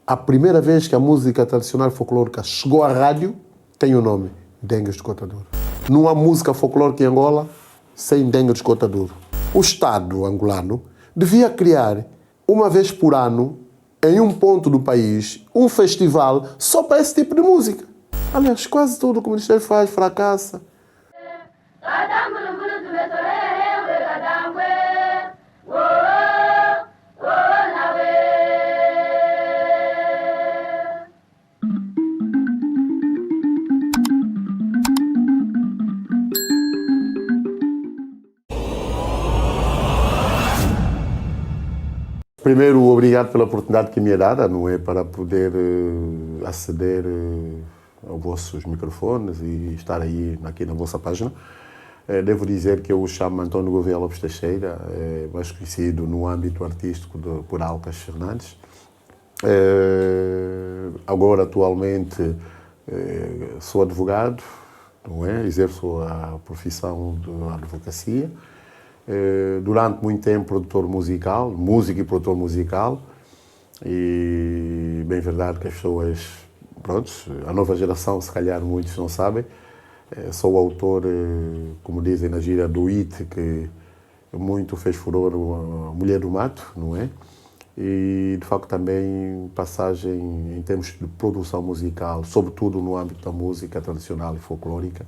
A primeira vez que a música tradicional folclórica chegou à rádio, tem o nome, Dengue de Cota Duro. Não há música folclórica em Angola sem Dengue de Cota Duro. O Estado angolano devia criar, uma vez por ano, em um ponto do país, um festival só para esse tipo de música. Aliás, quase tudo que o Ministério faz fracassa. Primeiro, obrigado pela oportunidade que me é dada, não é, para poder aceder aos vossos microfones e estar aí aqui na vossa página. Devo dizer que eu o chamo António Gouveia Lopes Teixeira, mais conhecido no âmbito artístico por Alcas Fernandes. Agora, atualmente, sou advogado, não é? Exerço a profissão de advocacia. Durante muito tempo produtor musical, músico e produtor musical, e bem verdade que as pessoas, pronto, a nova geração, se calhar muitos não sabem, sou o autor, como dizem na gíria, do hit que muito fez furor, a Mulher do Mato, não é? E de facto também passagem em termos de produção musical, sobretudo no âmbito da música tradicional e folclórica,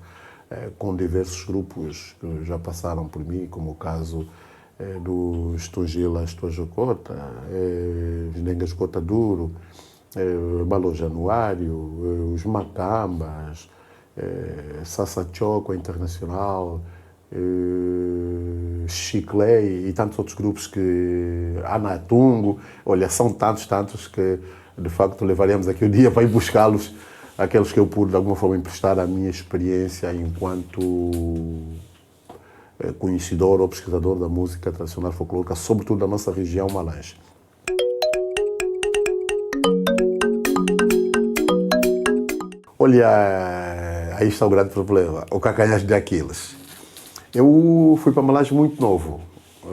com diversos grupos que já passaram por mim, como o caso dos Tungilas Tojocota, os Nengas Cota Duro, Balô Januário, os Macambas, Sassa Choco Internacional, Chiclei e tantos outros grupos que... Anatungo, olha, são tantos que de facto levaremos aqui o dia para ir buscá-los, aqueles que eu pude de alguma forma emprestar a minha experiência enquanto conhecedor ou pesquisador da música tradicional folclórica, sobretudo da nossa região Malange. Olha, aí está o grande problema, o calcanhar de Aquiles. Eu fui para Malange muito novo.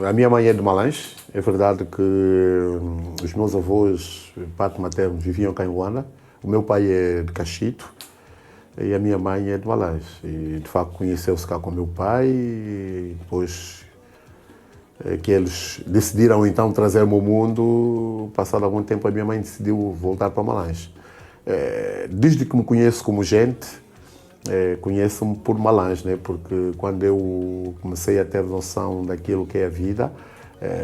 A minha mãe é de Malange, é verdade que os meus avós, parte materno, viviam cá em Luanda. O meu pai é de Cachito e a minha mãe é de Malange. E, de facto, conheceu-se cá com o meu pai e depois que eles decidiram, então, trazer-me ao mundo, passado algum tempo, a minha mãe decidiu voltar para Malange. Desde que me conheço como gente, conheço-me por Malange, né? Porque quando eu comecei a ter noção daquilo que é a vida,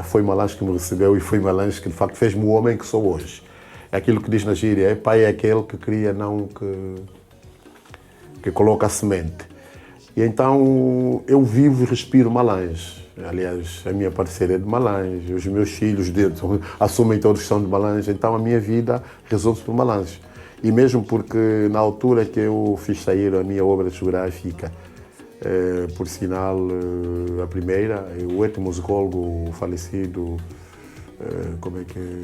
foi Malange que me recebeu e foi Malange que, de facto, fez-me o homem que sou hoje. É aquilo que diz na gíria, pai é aquele que cria, não que coloca a semente. E então eu vivo e respiro Malange. Aliás, a minha parceira é de Malange, os meus filhos assumem todos que são de Malange, então a minha vida resolve-se por Malange. E mesmo porque na altura que eu fiz sair a minha obra geográfica, por sinal, a primeira, o etnomusicólogo, o falecido, como é que...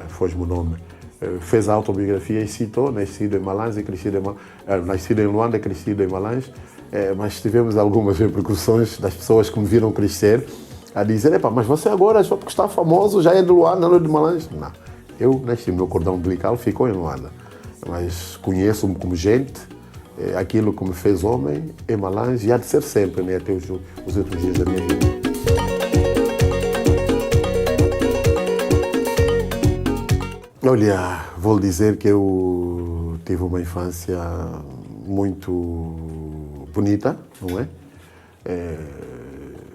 foge-me o nome, fez a autobiografia e citou, nascido em Malange e crescido nascido em Luanda e crescido em Malange, mas tivemos algumas repercussões das pessoas que me viram crescer a dizer, mas você agora, só porque está famoso, já é de Luanda, não é de Malange. Não, eu nasci, meu cordão umbilical ficou em Luanda, mas conheço-me como gente, aquilo que me fez homem em Malange e há de ser sempre, né, até os outros dias da minha vida. Olha, vou dizer que eu tive uma infância muito bonita, não é?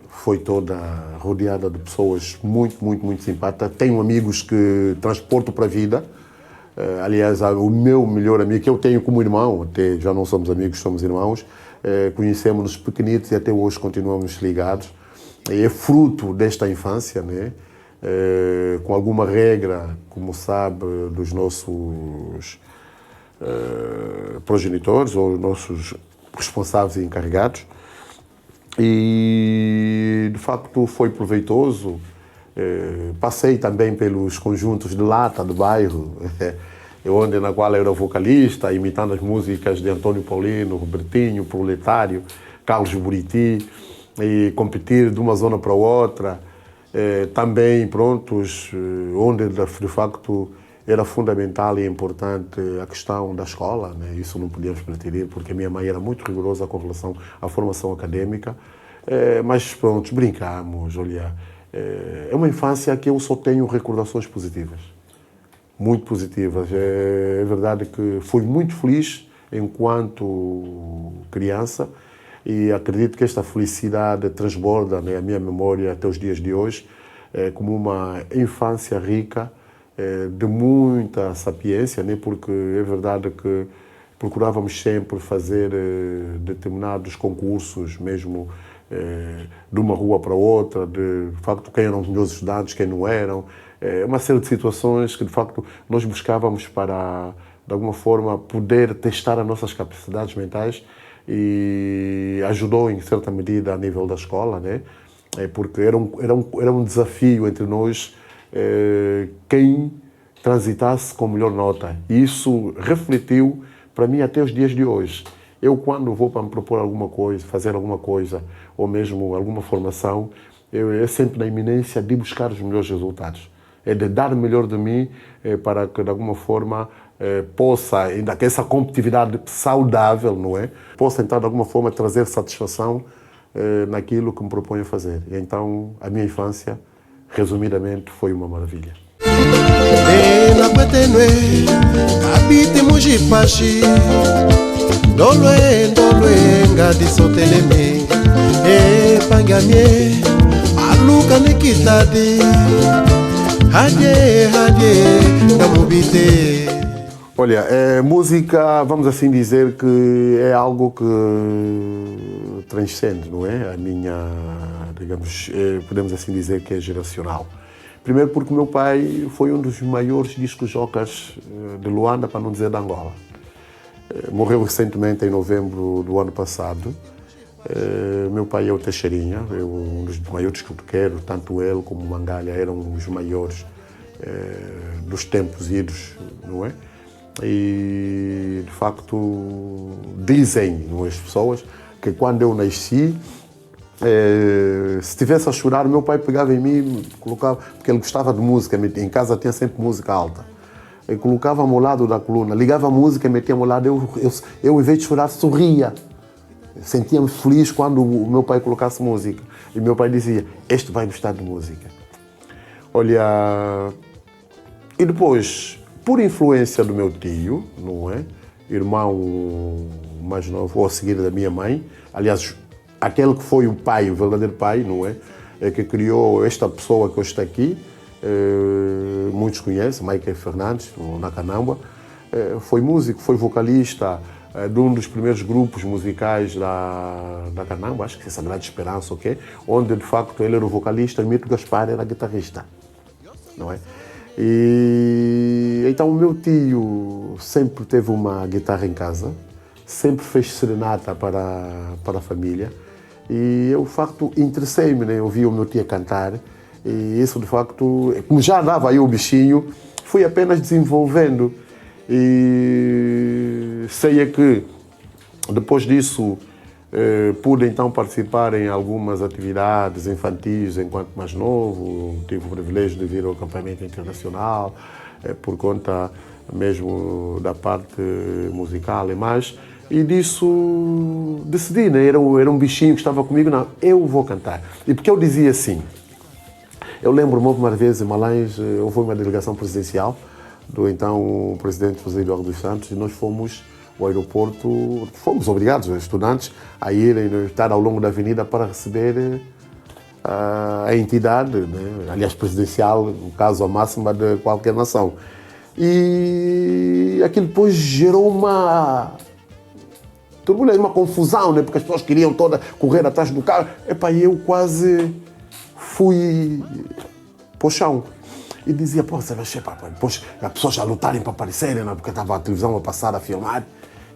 Foi toda rodeada de pessoas muito simpáticas. Tenho amigos que transporto para a vida. Aliás, o meu melhor amigo, que eu tenho como irmão, até já não somos amigos, somos irmãos, conhecemos-nos pequenitos e até hoje continuamos ligados. É fruto desta infância, né? Com alguma regra, como sabe, dos nossos progenitores ou nossos responsáveis e encarregados. E, de facto, foi proveitoso. Passei também pelos conjuntos de lata do bairro, na qual eu era vocalista, imitando as músicas de Antônio Paulino, Robertinho, Proletário, Carlos Buriti, e competir de uma zona para outra. Também, prontos, onde de facto era fundamental e importante a questão da escola, né? Isso não podíamos preterir, porque a minha mãe era muito rigorosa com relação à formação académica, mas pronto, brincamos, olha, é uma infância que eu só tenho recordações positivas, muito positivas. É verdade que fui muito feliz enquanto criança e acredito que esta felicidade transborda, né, a minha memória até os dias de hoje, como uma infância rica, de muita sapiência, né? Porque é verdade que procurávamos sempre fazer determinados concursos, mesmo de uma rua para outra, de facto quem eram os melhores estudantes, quem não eram, uma série de situações que de facto nós buscávamos para, de alguma forma, poder testar as nossas capacidades mentais e ajudou em certa medida a nível da escola, né? Porque era um desafio entre nós quem transitasse com melhor nota. E isso refletiu para mim até os dias de hoje. Eu, quando vou para me propor alguma coisa, fazer alguma coisa, ou mesmo alguma formação, eu sempre na iminência de buscar os melhores resultados. É de dar o melhor de mim para que, de alguma forma, possa, ainda que essa competitividade saudável, não é? Possa, então, de alguma forma, trazer satisfação naquilo que me proponho fazer. E, então, a minha infância, resumidamente, foi uma maravilha. Olha, música, vamos assim dizer que é algo que transcende, não é? A minha, digamos, podemos assim dizer que é geracional. Primeiro porque o meu pai foi um dos maiores discos-jockeys de Luanda, para não dizer de Angola. Morreu recentemente em novembro do ano passado. Meu pai é o Teixeirinha, é um dos maiores discotequeiros, tanto ele como o Mangalha eram os maiores dos tempos idos, não é? E, de facto, dizem as pessoas que quando eu nasci, se estivesse a chorar, meu pai pegava em mim, colocava, porque ele gostava de música, em casa tinha sempre música alta. Ele colocava-me ao lado da coluna, ligava a música e metia-me ao lado, eu, em vez de chorar, sorria. Sentia-me feliz quando o meu pai colocasse música. E meu pai dizia, este vai gostar de música. Olha, e depois, por influência do meu tio, não é? Irmão mais novo, ou a seguir da minha mãe, aliás, aquele que foi o pai, o verdadeiro pai, não é? Que criou esta pessoa que hoje está aqui, muitos conhecem, Michael Fernandes, na Canamba, foi músico, foi vocalista de um dos primeiros grupos musicais da Canamba, acho que é Sagrada Esperança, okay? Onde de facto ele era o vocalista e o Mito Gaspar era guitarrista, não é? E então o meu tio sempre teve uma guitarra em casa, sempre fez serenata para a família e eu de facto interessei-me, né? Eu via o meu tio cantar e isso de facto, como já dava aí o bichinho, fui apenas desenvolvendo e sei que depois disso pude então participar em algumas atividades infantis enquanto mais novo, tive o privilégio de vir ao acampamento internacional por conta mesmo da parte musical e mais, e disso decidi, né? Era um bichinho que estava comigo, não, eu vou cantar. E porque eu dizia assim, eu lembro-me uma vez em Malães, houve uma delegação presidencial do então presidente José Eduardo dos Santos e nós fomos ao aeroporto, fomos obrigados, os estudantes, a irem estar ao longo da avenida para receber a entidade, né? Aliás, presidencial, no caso, a máxima de qualquer nação. E aquilo depois gerou uma turbulência, uma confusão, né? Porque as pessoas queriam todas correr atrás do carro. Epá, eu quase fui para o chão. E dizia, pô, você vai chegar, depois as pessoas já lutarem para aparecerem, né? Porque estava a televisão a passar a filmar.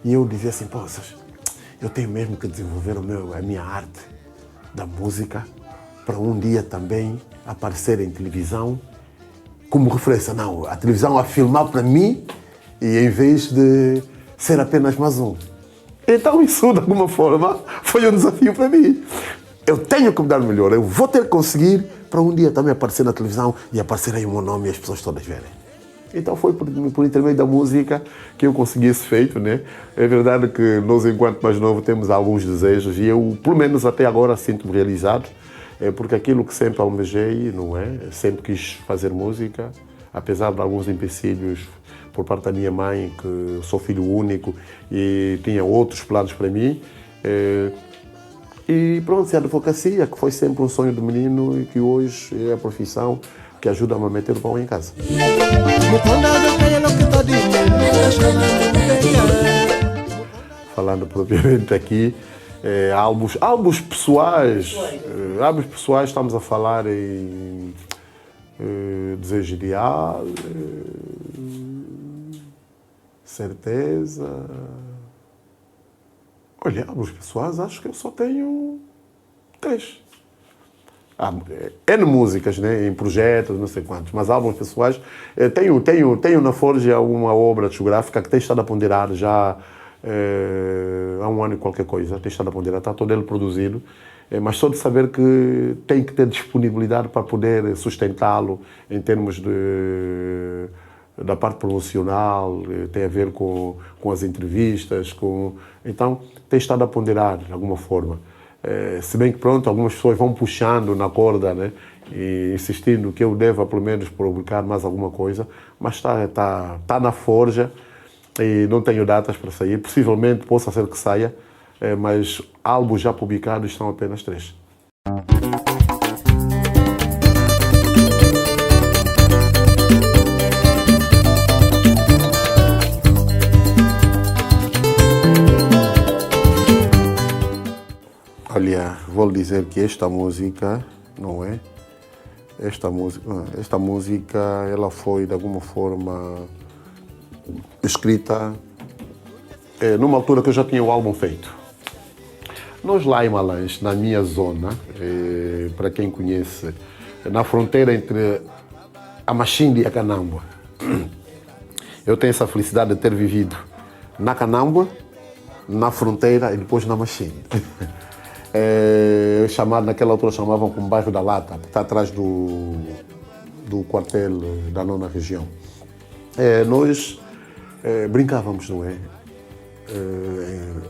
E eu dizia assim, pô, eu tenho mesmo que desenvolver a minha arte da música para um dia também aparecer em televisão como referência. Não, a televisão a filmar para mim e em vez de ser apenas mais um. Então isso, de alguma forma, foi um desafio para mim. Eu tenho que me dar melhor, eu vou ter que conseguir para um dia também aparecer na televisão e aparecer aí o meu nome e as pessoas todas verem. Então foi por intermédio da música que eu consegui esse feito, né? É verdade que nós, enquanto mais novo, temos alguns desejos e eu, pelo menos até agora, sinto-me realizado, porque aquilo que sempre almejei, não é? Sempre quis fazer música, apesar de alguns empecilhos por parte da minha mãe, que sou filho único e tinha outros planos para mim. E pronto, a advocacia, que foi sempre um sonho do menino e que hoje é a profissão que ajuda-me a meter o pão em casa. Falando propriamente aqui, álbuns pessoais, estamos a falar em Desejo Ideal, Certeza. Olha, álbuns pessoais, acho que eu só tenho 3. N músicas, né, em projetos, não sei quantos, mas álbuns pessoais. Tenho na Forja uma obra discográfica que tem estado a ponderar já há um ano e qualquer coisa, tem estado a ponderar, está todo ele produzido, mas só de saber que tem que ter disponibilidade para poder sustentá-lo em termos da parte promocional, tem a ver com as entrevistas, então tem estado a ponderar de alguma forma. Se bem que pronto, algumas pessoas vão puxando na corda, né, e insistindo que eu deva pelo menos publicar mais alguma coisa, mas está na forja e não tenho datas para sair. Possivelmente possa ser que saia, mas álbuns já publicados são apenas 3. Olha, vou dizer que esta música, não é? Esta música, ela foi de alguma forma escrita numa altura que eu já tinha o álbum feito. Nós lá em Malães, na minha zona, para quem conhece, na fronteira entre a Machinde e a Canambua, eu tenho essa felicidade de ter vivido na Canambua, na fronteira e depois na Machinde. Chamado, naquela altura chamavam como bairro da Lata, que está atrás do quartel da 9ª região. Nós brincávamos, não é?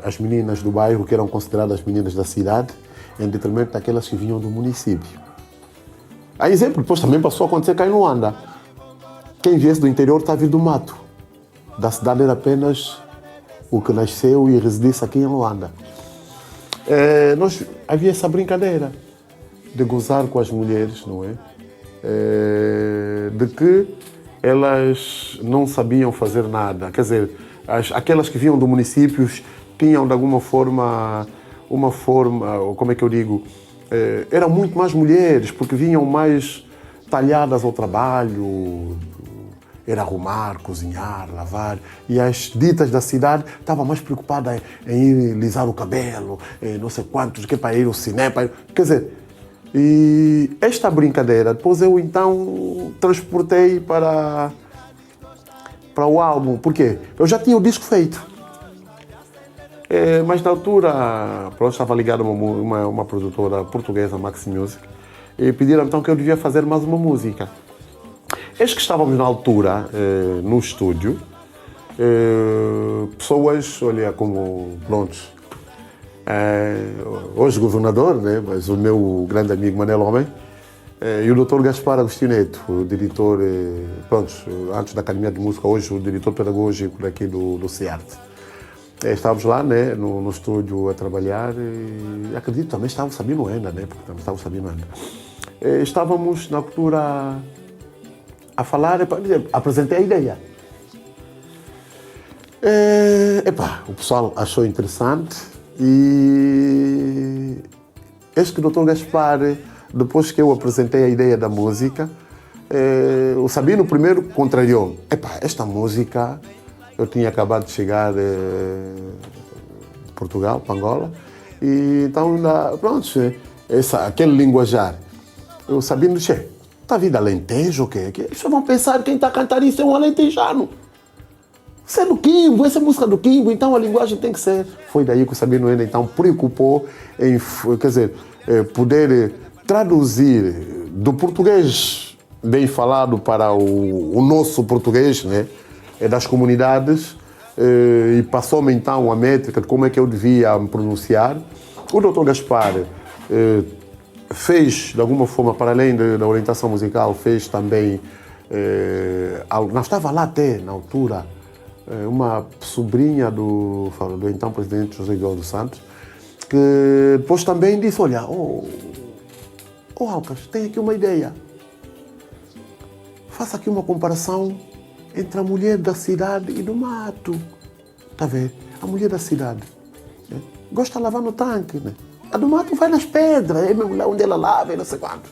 As meninas do bairro, que eram consideradas meninas da cidade, em detrimento daquelas que vinham do município. A exemplo, depois também passou a acontecer cá em Luanda. Quem viesse do interior está a vir do mato. Da cidade era apenas o que nasceu e residisse aqui em Luanda. Havia essa brincadeira de gozar com as mulheres, não é? De que elas não sabiam fazer nada. Quer dizer, aquelas que vinham do municípios tinham de alguma forma, como é que eu digo, eram muito mais mulheres, porque vinham mais talhadas ao trabalho, era arrumar, cozinhar, lavar, e as ditas da cidade estavam mais preocupadas em ir lisar o cabelo, não sei quantos, que para ir ao cinema, quer dizer, e esta brincadeira, depois eu então transportei para o álbum, por quê? Eu já tinha o disco feito, mas na altura, eu estava ligado a uma produtora portuguesa, Maxi Music, e pediram então que eu devia fazer mais uma música. Eis que estávamos na altura, no estúdio, pessoas, olha, como, prontos, hoje governador, né, mas o meu grande amigo Manel Homem, e o Dr. Gaspar Agostinato, o diretor, antes da Academia de Música, hoje o diretor pedagógico daqui do CEART. Estávamos lá, né, no estúdio a trabalhar e acredito também estava o Sabino Enda, né, porque também estava o Sabino Enda. Estávamos na altura a falar, apresentei a ideia. O pessoal achou interessante e este que o Dr. Gaspar, depois que eu apresentei a ideia da música, o Sabino primeiro contrariou. Esta música, eu tinha acabado de chegar de Portugal, para Angola, e então, pronto, aquele linguajar. O Sabino disse, está vindo Alentejo, o quê? Só vão pensar quem está a cantar isso é um alentejano. Isso é do Quimbo, essa é música do Quimbo, então a linguagem tem que ser. Foi daí que o Sabino ainda então preocupou em, poder traduzir do português bem falado para o nosso português, né? Das comunidades, e passou-me então a métrica de como é que eu devia me pronunciar. O Dr. Gaspar fez, de alguma forma, para além da orientação musical, fez também, nós estava lá até, na altura, uma sobrinha do então presidente José Eduardo dos Santos, que depois também disse, olha, Alcas, tem aqui uma ideia. Faça aqui uma comparação entre a mulher da cidade e do mato. Está a ver? A mulher da cidade, né, gosta de lavar no tanque, né? A do mato vai nas pedras, é mesmo lá onde ela lava e não sei quanto.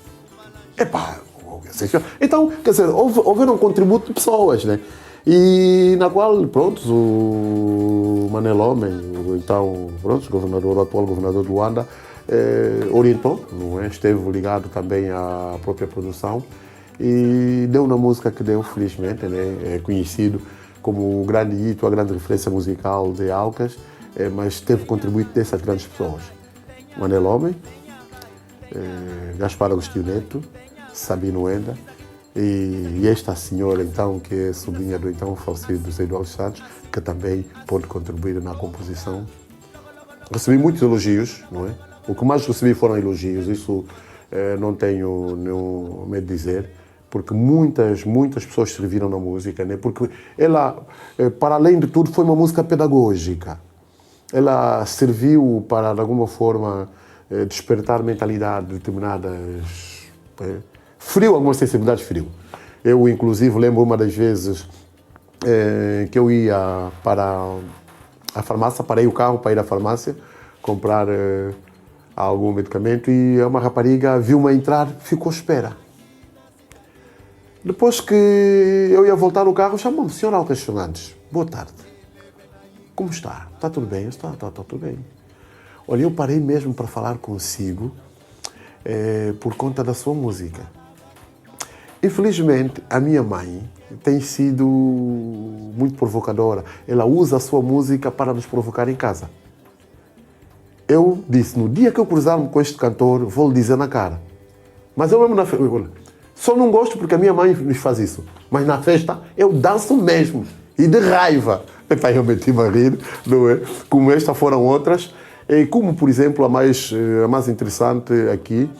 Epá, então, quer dizer, houve um contributo de pessoas, né? E na qual, pronto, o Manel Homem, então, pronto, o atual governador de Luanda, orientou, não é? Esteve ligado também à própria produção e deu na música que deu, felizmente, né? É conhecido como o grande hito, a grande referência musical de Alcas, mas teve contribuído dessas grandes pessoas. Manel Homem, Gaspar Agostinho Neto, Sabino Enda e esta senhora, então, que é sobrinha do então falecido José Eduardo Santos, que também pôde contribuir na composição. Recebi muitos elogios, não é? O que mais recebi foram elogios, isso não tenho nenhum medo de dizer, porque muitas pessoas serviram na música, né? Porque ela, para além de tudo, foi uma música pedagógica. Ela serviu para, de alguma forma, despertar mentalidade determinadas. Feriu algumas sensibilidades, feriu. Eu, inclusive, lembro uma das vezes que eu ia para a farmácia, parei o carro para ir à farmácia, comprar algum medicamento e uma rapariga viu-me entrar, ficou à espera. Depois que eu ia voltar no carro, chamou-me, Sr. Alcas Fernandes, boa tarde. Como está? Está tudo bem? Está tudo bem. Olha, eu parei mesmo para falar consigo por conta da sua música. Infelizmente, a minha mãe tem sido muito provocadora. Ela usa a sua música para nos provocar em casa. Eu disse, no dia que eu cruzar-me com este cantor, vou lhe dizer na cara. Mas eu mesmo na festa, só não gosto porque a minha mãe nos faz isso. Mas na festa, eu danço mesmo. E de raiva. Epá, eu meti-me a rir, não é? Como esta foram outras. E como, por exemplo, a mais interessante aqui,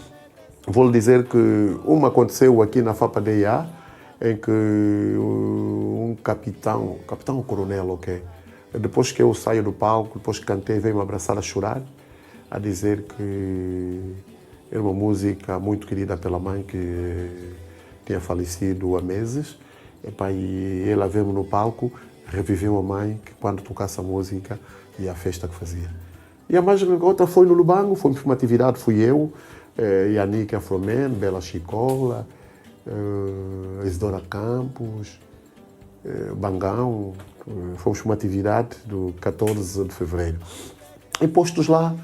vou lhe dizer que uma aconteceu aqui na FAPA-DIA, em que um capitão ou coronel, ok? Depois que eu saio do palco, depois que cantei, veio me abraçar a chorar, a dizer que era uma música muito querida pela mãe, que tinha falecido há meses. E ela veio-me no palco, reviveu a mãe, que quando tocasse a música e a festa que fazia. E a mais outra foi no Lubango, fomos para uma atividade, fui eu, Yannick Afroman, Bela Chicola, Isidora Campos, Bangão, fomos para uma atividade do 14 de fevereiro. E postos lá,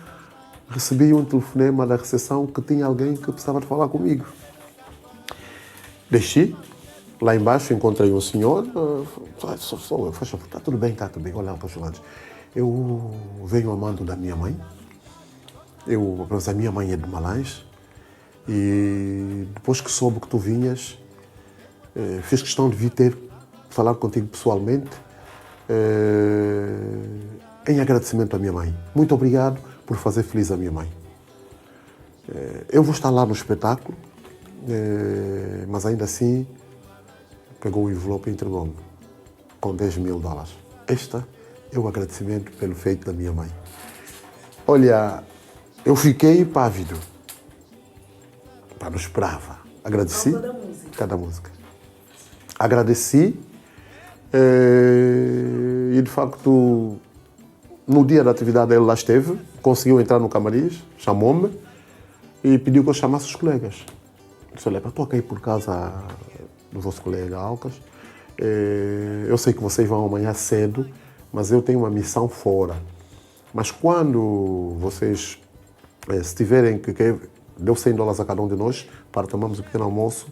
recebi um telefonema da recepção que tinha alguém que precisava de falar comigo. Desci, lá embaixo encontrei um senhor, sou eu, faz favor, está tudo bem, olha, apaixonados. Eu venho amando da minha mãe, a minha mãe é de Malães, e depois que soube que tu vinhas, fiz questão de vir falar contigo pessoalmente, em agradecimento à minha mãe. Muito obrigado por fazer feliz a minha mãe. Eu vou estar lá no espetáculo, mas ainda assim, pegou o envelope e entregou-me com $10.000. Este é o agradecimento pelo feito da minha mãe. Olha, eu fiquei pávido. Não esperava. Agradeci. Cada música. Agradeci. E de facto, no dia da atividade ele lá esteve, conseguiu entrar no camarim, chamou-me e pediu que eu chamasse os colegas. Disse, olha, estou aqui por causa do vosso colega Alcas. Eu sei que vocês vão amanhã cedo, mas eu tenho uma missão fora. Mas quando vocês, se tiverem que deu $100 a cada um de nós para tomarmos um pequeno almoço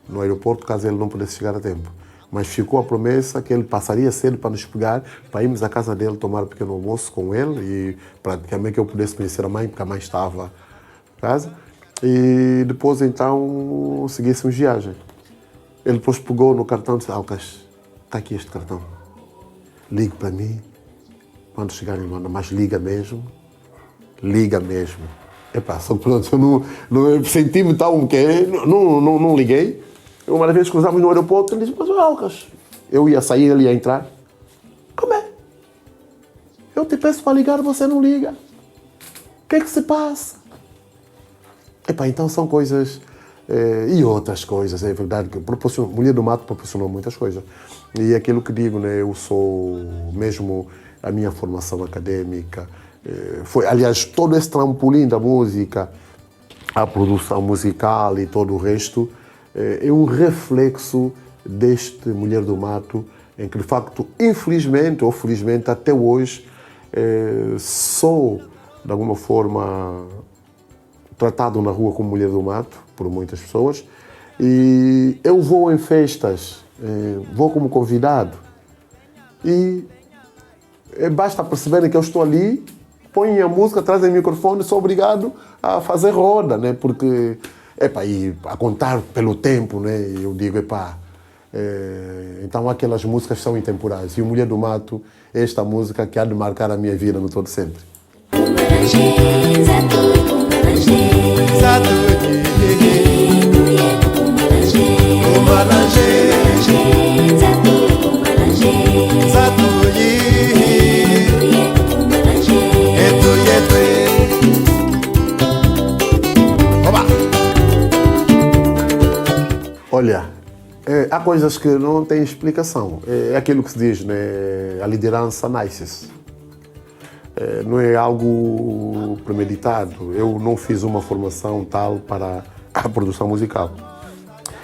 no aeroporto, caso ele não pudesse chegar a tempo. Mas ficou a promessa que ele passaria cedo para nos pegar, para irmos à casa dele tomar um pequeno almoço com ele e praticamente que eu pudesse conhecer a mãe, porque a mãe estava em casa. E depois, então, seguíssemos viagem. Ele depois pegou no cartão e disse, Alcas, está aqui este cartão. Ligue para mim, quando chegar em Luanda, mas liga mesmo. Liga mesmo. Epá, só que pronto, eu não senti-me tão que não liguei. Uma vez cruzamos no aeroporto, ele disse, mas Alcas, eu ia sair, ele ia entrar. Como é? Eu te peço para ligar, você não liga. O que é que se passa? Epá, então são coisas... e outras coisas, é verdade que Mulher do Mato proporcionou muitas coisas. E é aquilo que digo, né, eu sou mesmo a minha formação acadêmica, foi, aliás, todo esse trampolim da música, a produção musical e todo o resto, é um reflexo deste Mulher do Mato, em que de facto, infelizmente ou felizmente, até hoje, sou de alguma forma tratado na rua como Mulher do Mato, por muitas pessoas, e eu vou em festas, vou como convidado, e basta perceberem que eu estou ali, põem a música, trazem o microfone, sou obrigado a fazer roda, né? Porque, e a contar pelo tempo, né? Eu digo, então aquelas músicas são intemporais, e o Mulher do Mato é esta música que há de marcar a minha vida no todo sempre. Olha, há coisas que não têm explicação. É aquilo que se diz, né? A liderança nasce. Não é algo premeditado. Eu não fiz uma formação tal para a produção musical.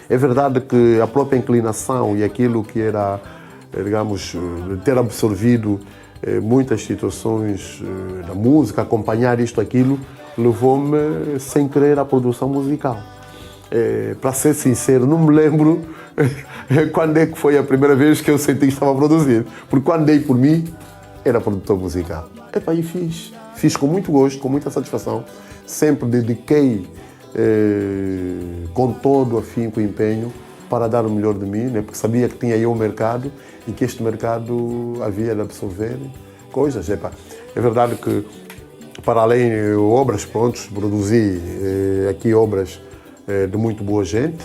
É verdade que a própria inclinação e aquilo que era, digamos, ter absorvido muitas situações da música, acompanhar isto, aquilo, levou-me sem querer à produção musical. Para ser sincero, não me lembro quando é que foi a primeira vez que eu senti que estava a produzir. Porque quando dei por mim, era produtor musical. E fiz com muito gosto, com muita satisfação. Sempre dediquei com todo o afinco e empenho para dar o melhor de mim, né? Porque sabia que tinha aí um mercado e que este mercado havia de absorver coisas. É verdade que, para além de obras prontas, produzi aqui obras de muito boa gente,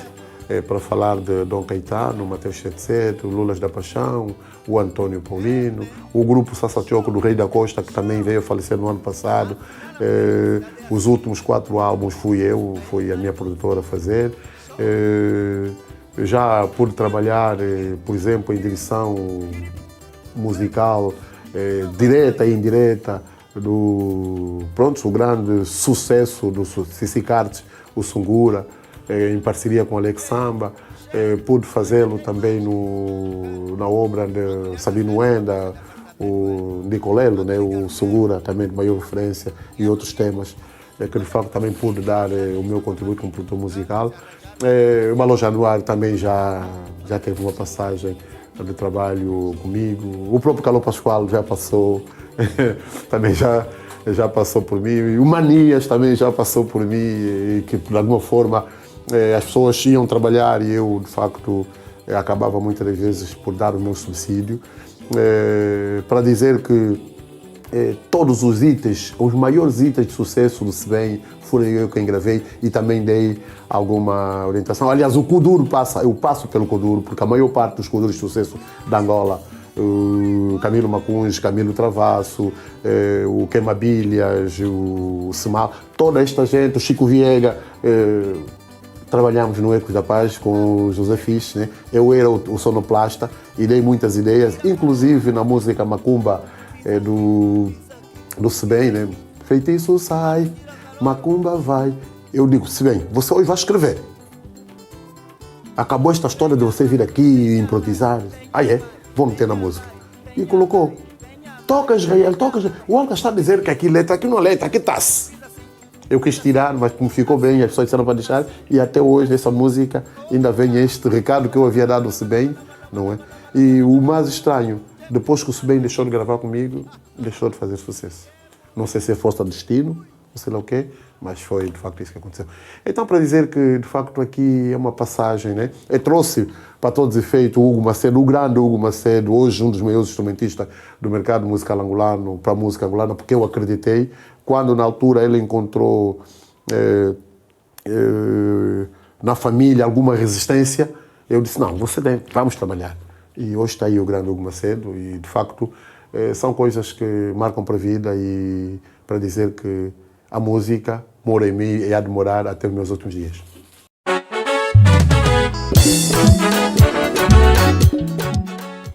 para falar de Dom Caetano, Mateus Chetzeto, Lulas da Paixão, o Antônio Paulino, o grupo Sassatioco do Rei da Costa, que também veio a falecer no ano passado. Os últimos 4 álbuns foi a minha produtora a fazer. Já pude trabalhar, por exemplo, em direção musical, direta e indireta, o grande sucesso do Cici Cartes, o Sungura, em parceria com Alex Samba. Pude fazê-lo também na obra de Sabino Wenda, o Nicolelo, né, o Sungura, também de maior referência, e outros temas, que de facto também pude dar o meu contributo como produtor musical. O Malo Januário também já teve uma passagem de trabalho comigo. O próprio Calor Pascoal já passou, também já passou por mim. E o Manias também já passou por mim, e que de alguma forma as pessoas iam trabalhar e eu, de facto, acabava muitas das vezes por dar o meu subsídio. Para dizer que todos os itens, os maiores itens de sucesso do SEBEM, foram eu quem gravei e também dei alguma orientação. Aliás, o Kuduro eu passo pelo Kuduro, porque a maior parte dos Kuduros de sucesso da Angola, Camilo Macunhos, Camilo Travasso, o Queimabilhas, o Semal, toda esta gente, o Chico Viega, trabalhamos no Ecos da Paz com o José Fisch, né? Eu era o sonoplasta e dei muitas ideias, inclusive na música Macumba do SEBEM, né? Feitiço sai, Macumba vai. Eu digo, SEBEM, você hoje vai escrever. Acabou esta história de você vir aqui e improvisar. Vou meter na música. E colocou. Toca Israel, toca Israel. O Alcas está a dizer que aqui letra, aqui não é letra, aqui está-se. Eu quis tirar, mas como ficou bem, as pessoas disseram para deixar, e até hoje essa música ainda vem este recado que eu havia dado ao SEBEM, não é? E o mais estranho, depois que o SEBEM deixou de gravar comigo, deixou de fazer sucesso. Não sei se é força de destino, sei lá o quê, mas foi de facto isso que aconteceu. Então, para dizer que de facto aqui é uma passagem, né? Eu trouxe para todos os efeitos o Hugo Macedo, o grande Hugo Macedo, hoje um dos maiores instrumentistas do mercado musical angolano, para a música angolana, porque eu acreditei, quando na altura ele encontrou na família alguma resistência, eu disse, não, vamos trabalhar. E hoje está aí o grande Hugo Macedo e de facto são coisas que marcam para a vida e para dizer que a música mora em mim e há de morar até os meus últimos dias.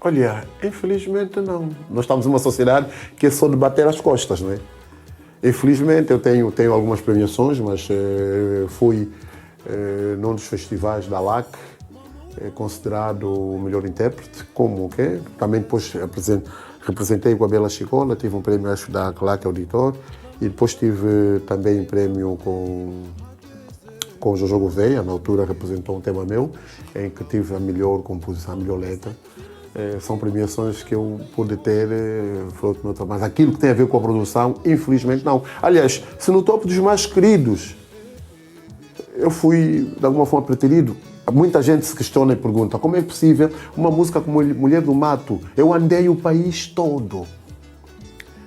Olha, infelizmente não. Nós estamos numa sociedade que é só de bater as costas, não é? Infelizmente eu tenho algumas premiações, mas fui num dos festivais da LAC, considerado o melhor intérprete, como o quê? Também depois representei com a Bela Chicola, tive um prémio acho da LAC Auditor, e depois tive também prémio com o Jojo Gouveia, na altura representou um tema meu, em que tive a melhor composição, a melhor letra. São premiações que eu pude ter fruto do meu trabalho. Mas aquilo que tem a ver com a produção, infelizmente não. Aliás, se no topo dos mais queridos eu fui, de alguma forma, preterido, muita gente se questiona e pergunta como é possível uma música como Mulher do Mato? Eu andei o país todo.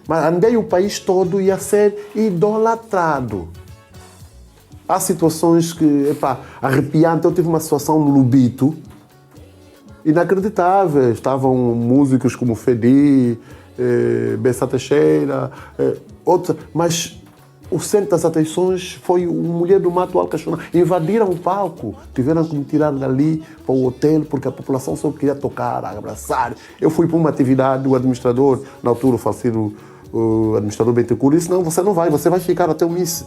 Mas andei o país todo e a ser idolatrado. Há situações que, arrepiantes. Eu tive uma situação no Lubito, inacreditável. Estavam músicos como Fedi, Bessa Teixeira, outros, mas o centro das atenções foi o Mulher do Mato Alcaxona. Invadiram o palco, tiveram que me tirar dali para o hotel, porque a população só queria tocar, abraçar. Eu fui para uma atividade, o administrador, na altura o falecido administrador Bentecur, disse, não, você não vai, você vai ficar até o Miss.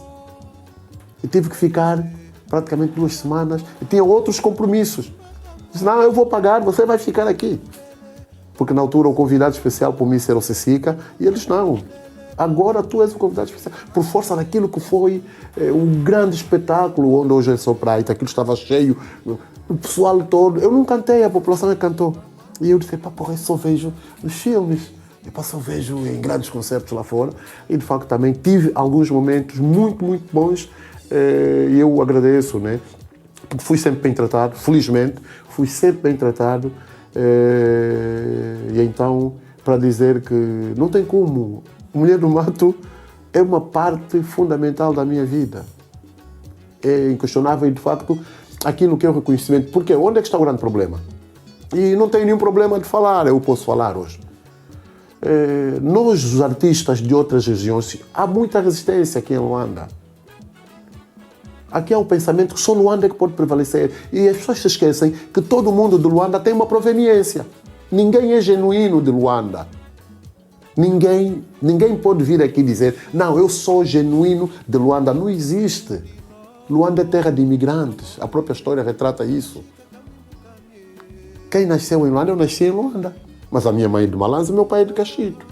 E tive que ficar praticamente 2 semanas, e tinha outros compromissos. Disse, não, eu vou pagar, você vai ficar aqui. Porque na altura o convidado especial para o Miss era o Cecica, e eles não. Agora tu és o convidado especial. Por força daquilo que foi um grande espetáculo, onde hoje é só praia, aquilo estava cheio, o pessoal todo. Eu não cantei, a população cantou. E eu disse, porra, eu só vejo nos filmes. Eu só vejo em grandes concertos lá fora. E de facto também tive alguns momentos muito, muito bons. E eu agradeço, né? Porque fui sempre bem tratado, felizmente, fui sempre bem tratado. E então, para dizer que não tem como, Mulher do Mato é uma parte fundamental da minha vida. É inquestionável e, de facto, aquilo que é o reconhecimento. Porque onde é que está o grande problema? E não tenho nenhum problema de falar, eu posso falar hoje. Nós, os artistas de outras regiões, há muita resistência aqui em Luanda. Aqui há um pensamento que só Luanda é que pode prevalecer. E as pessoas se esquecem que todo mundo de Luanda tem uma proveniência. Ninguém é genuíno de Luanda. Ninguém pode vir aqui dizer, não, eu sou genuíno de Luanda. Não existe. Luanda é terra de imigrantes. A própria história retrata isso. Quem nasceu em Luanda, eu nasci em Luanda. Mas a minha mãe é de Malanza e meu pai é de Cachito.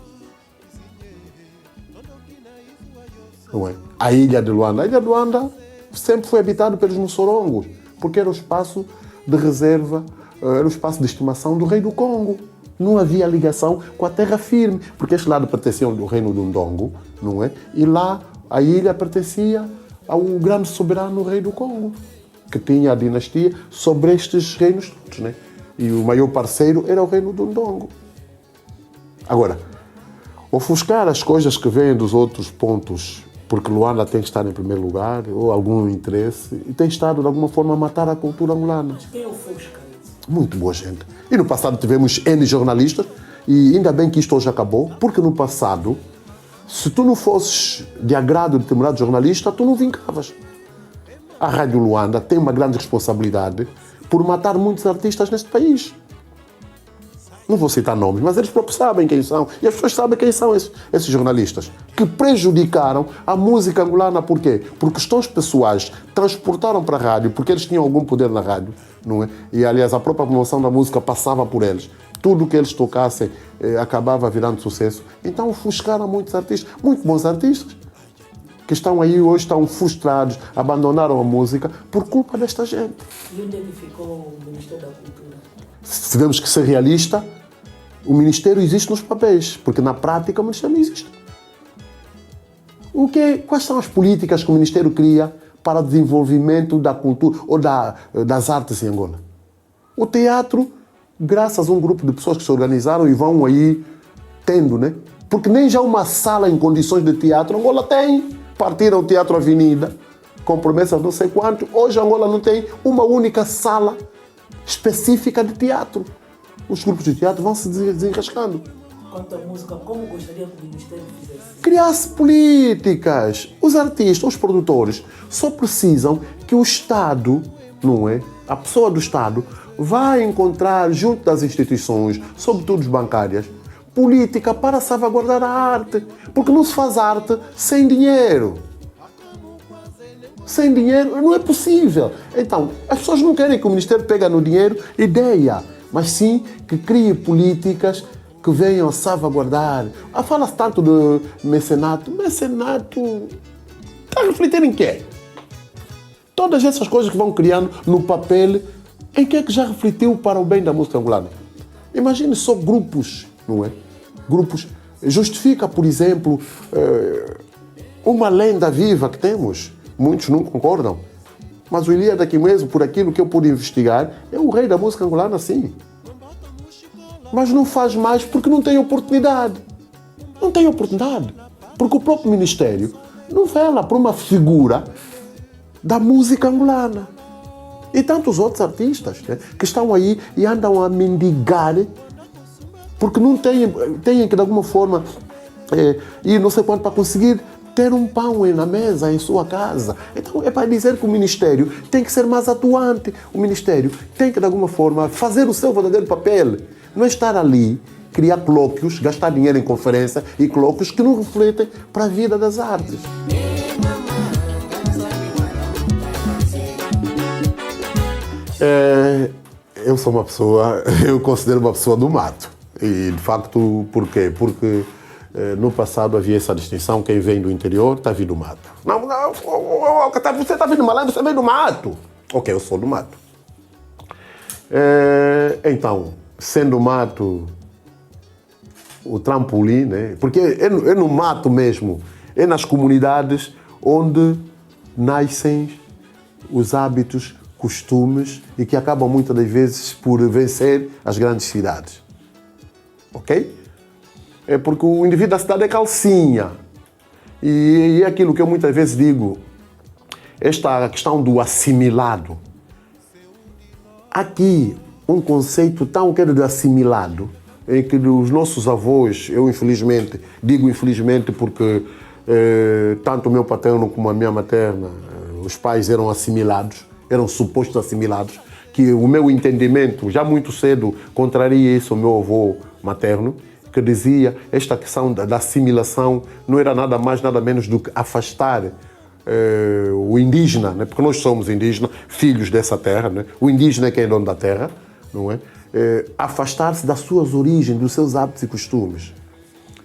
Não é? A ilha de Luanda sempre foi habitada pelos Mussorongos, porque era o espaço de reserva, era o espaço de estimação do rei do Congo. Não havia ligação com a terra firme, porque este lado pertencia ao reino do Ndongo, não é? E lá a ilha pertencia ao grande soberano rei do Congo, que tinha a dinastia sobre estes reinos todos, né? E o maior parceiro era o reino do Ndongo. Agora, ofuscar as coisas que vêm dos outros pontos, porque Luanda tem que estar em primeiro lugar, ou algum interesse, e tem estado, de alguma forma, a matar a cultura angolana. Mas quem ofusca isso? Muito boa gente. E no passado tivemos N jornalistas, e ainda bem que isto hoje acabou, porque no passado, se tu não fosses de agrado de determinado jornalista, tu não vincavas. A Rádio Luanda tem uma grande responsabilidade por matar muitos artistas neste país. Não vou citar nomes, mas eles próprios sabem quem são. E as pessoas sabem quem são esses jornalistas que prejudicaram a música angolana. Por quê? Por questões pessoais, transportaram para a rádio, porque eles tinham algum poder na rádio, não é? E, aliás, a própria promoção da música passava por eles. Tudo que eles tocassem acabava virando sucesso. Então, ofuscaram muitos artistas, muito bons artistas, que estão aí hoje, estão frustrados, abandonaram a música por culpa desta gente. E onde é que ficou o Ministério da Cultura? Se tivermos que ser realista, o Ministério existe nos papéis, porque na prática o Ministério não existe. Quais são as políticas que o Ministério cria para o desenvolvimento da cultura ou das artes em Angola? O teatro, graças a um grupo de pessoas que se organizaram e vão aí tendo, né? Porque nem já uma sala em condições de teatro Angola tem. Partiram o Teatro Avenida, com promessas não sei quanto. Hoje Angola não tem uma única sala específica de teatro. Os grupos de teatro vão se desenrascando. Quanto à música, como gostaria que o Ministério fizesse? Criar-se políticas. Os artistas, os produtores, só precisam que o Estado, não é? A pessoa do Estado vai encontrar junto das instituições, sobretudo as bancárias, política para salvaguardar a arte. Porque não se faz arte sem dinheiro. Sem dinheiro não é possível. Então, as pessoas não querem que o Ministério pegue no dinheiro ideia, mas sim que crie políticas que venham a salvaguardar. Fala-se tanto de mecenato. Mecenato está a refletir em quê? Todas essas coisas que vão criando no papel, em que é que já refletiu para o bem da música angolana? Imagine só grupos, não é? Grupos. Justifica, por exemplo, uma lenda viva que temos. Muitos não concordam. Mas o Ilíada aqui mesmo, por aquilo que eu pude investigar, é o rei da música angolana, sim. Mas não faz mais porque não tem oportunidade. Não tem oportunidade. Porque o próprio Ministério não vela por uma figura da música angolana. E tantos outros artistas, né, que estão aí e andam a mendigar porque não têm que de alguma forma ir não sei quanto para conseguir ter um pão na mesa em sua casa. Então é para dizer que o Ministério tem que ser mais atuante. O Ministério tem que de alguma forma fazer o seu verdadeiro papel. Não é estar ali, criar colóquios, gastar dinheiro em conferência e colóquios que não refletem para a vida das artes. Eu sou uma pessoa, eu considero uma pessoa do mato. E de facto, por quê? Porque no passado havia essa distinção, quem vem do interior está vindo do mato. Não, você está vindo do Malém, você vem do mato. Ok, eu sou do mato. Então, sendo mato, o trampolim, né? Porque é no mato mesmo, é nas comunidades onde nascem os hábitos, costumes e que acabam muitas das vezes por vencer as grandes cidades. Ok? É porque o indivíduo da cidade é calcinha. E é aquilo que eu muitas vezes digo, esta questão do assimilado. Aqui, um conceito tão de assimilado, em que os nossos avós, eu infelizmente, digo infelizmente porque tanto o meu paterno como a minha materna, os pais eram assimilados, eram supostos assimilados, que o meu entendimento, já muito cedo, contraria isso ao meu avô materno, que dizia esta questão da assimilação não era nada mais, nada menos do que afastar o indígena, né? Porque nós somos indígenas, filhos dessa terra, né? O indígena é quem é dono da terra, não é? Afastar-se das suas origens, dos seus hábitos e costumes.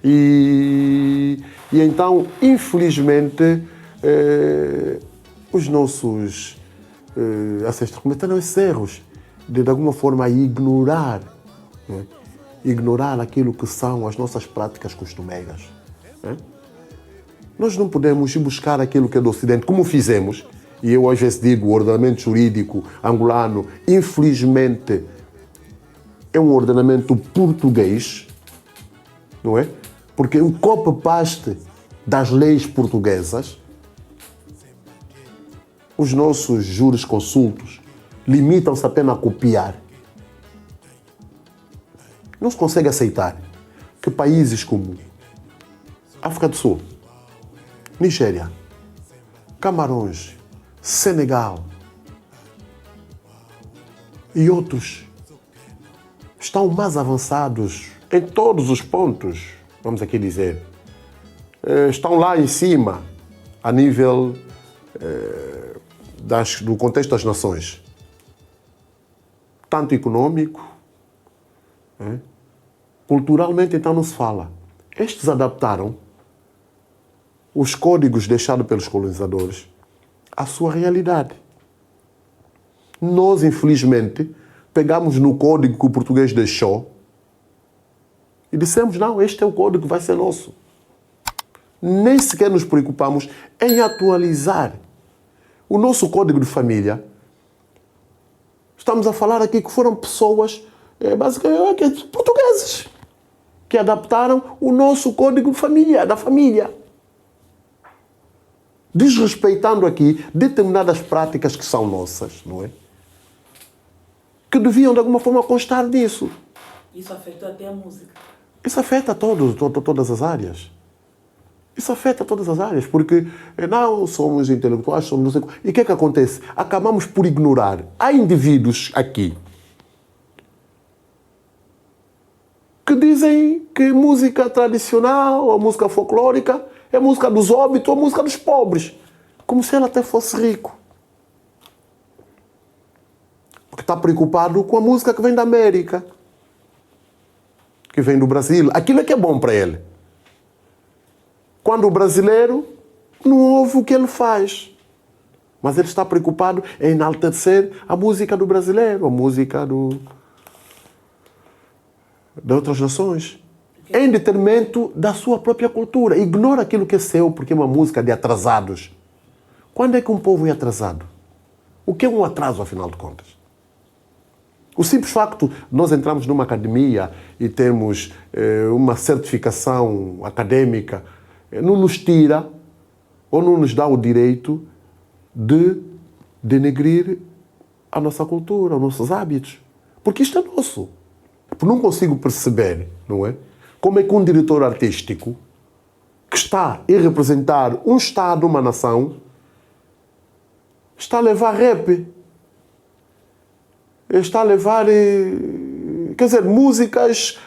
E então, infelizmente, os nossos ancestrais cometeram esses erros de alguma forma ignorar, né? Ignorar aquilo que são as nossas práticas costumeiras. Né? Nós não podemos ir buscar aquilo que é do Ocidente, como fizemos, e eu às vezes digo, o ordenamento jurídico angolano, infelizmente, é um ordenamento português, não é? Porque o copy-paste das leis portuguesas, os nossos jurisconsultos limitam-se apenas a copiar. Não se consegue aceitar que países como África do Sul, Nigéria, Camarões, Senegal e outros estão mais avançados em todos os pontos, vamos aqui dizer. Estão lá em cima, a nível do contexto das nações. Tanto econômico, culturalmente, então, não se fala. Estes adaptaram os códigos deixados pelos colonizadores à sua realidade. Nós, infelizmente, pegamos no código que o português deixou e dissemos, não, este é o código que vai ser nosso. nem sequer nos preocupamos em atualizar o nosso código de família. Estamos a falar aqui que foram pessoas, basicamente, portugueses, que adaptaram o nosso código de família, da família. Desrespeitando aqui determinadas práticas que são nossas, não é? Que deviam, de alguma forma, constar disso. Isso afetou até a música. Isso afeta todas as áreas. Isso afeta todas as áreas, porque não somos intelectuais, somos... E o que é que acontece? Acabamos por ignorar. Há indivíduos aqui que dizem que música tradicional, ou música folclórica, é música dos óbitos ou música dos pobres. Como se ela até fosse rico. Porque está preocupado com a música que vem da América, que vem do Brasil. Aquilo é que é bom para ele. Quando o brasileiro não ouve o que ele faz. Mas ele está preocupado em enaltecer a música do brasileiro, a música de outras nações. Em detrimento da sua própria cultura. Ignora aquilo que é seu, porque é uma música de atrasados. Quando é que um povo é atrasado? O que é um atraso, afinal de contas? O simples facto de nós entrarmos numa academia e termos uma certificação acadêmica não nos tira ou não nos dá o direito de denegrir a nossa cultura, os nossos hábitos. Porque isto é nosso. Não consigo perceber, não é? Como é que um diretor artístico que está a representar um Estado, uma nação, está a levar rap, está a levar, quer dizer, músicas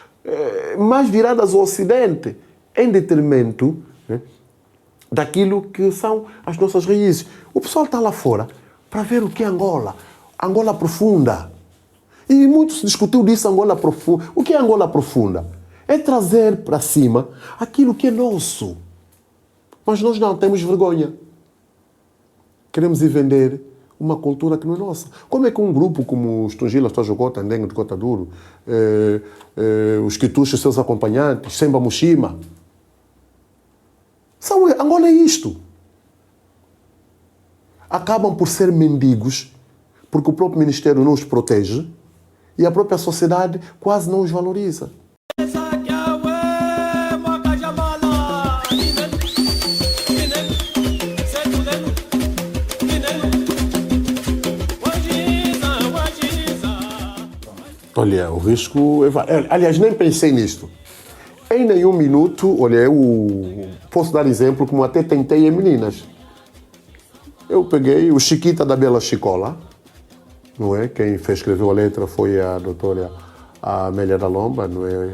mais viradas ao Ocidente, em detrimento, né, daquilo que são as nossas raízes. O pessoal está lá fora para ver o que é Angola. Angola profunda. E muito se discutiu disso, Angola profunda. O que é Angola profunda? É trazer para cima aquilo que é nosso. Mas nós não temos vergonha. Queremos ir vender uma cultura que não é nossa. Como é que um grupo como os Tungilas, Tojogota, Ndengue de Cota Duro, os Kituxos, seus acompanhantes, Semba Mushima, Angola é isto. Acabam por ser mendigos, porque o próprio Ministério não os protege e a própria sociedade quase não os valoriza. Olha, o risco... Aliás, nem pensei nisto. Em nenhum minuto, olha, eu posso dar exemplo como até tentei em meninas. Eu peguei o Chiquita da Bela Chicola, não é? Quem escreveu a letra foi a doutora Amélia da Lomba, não é?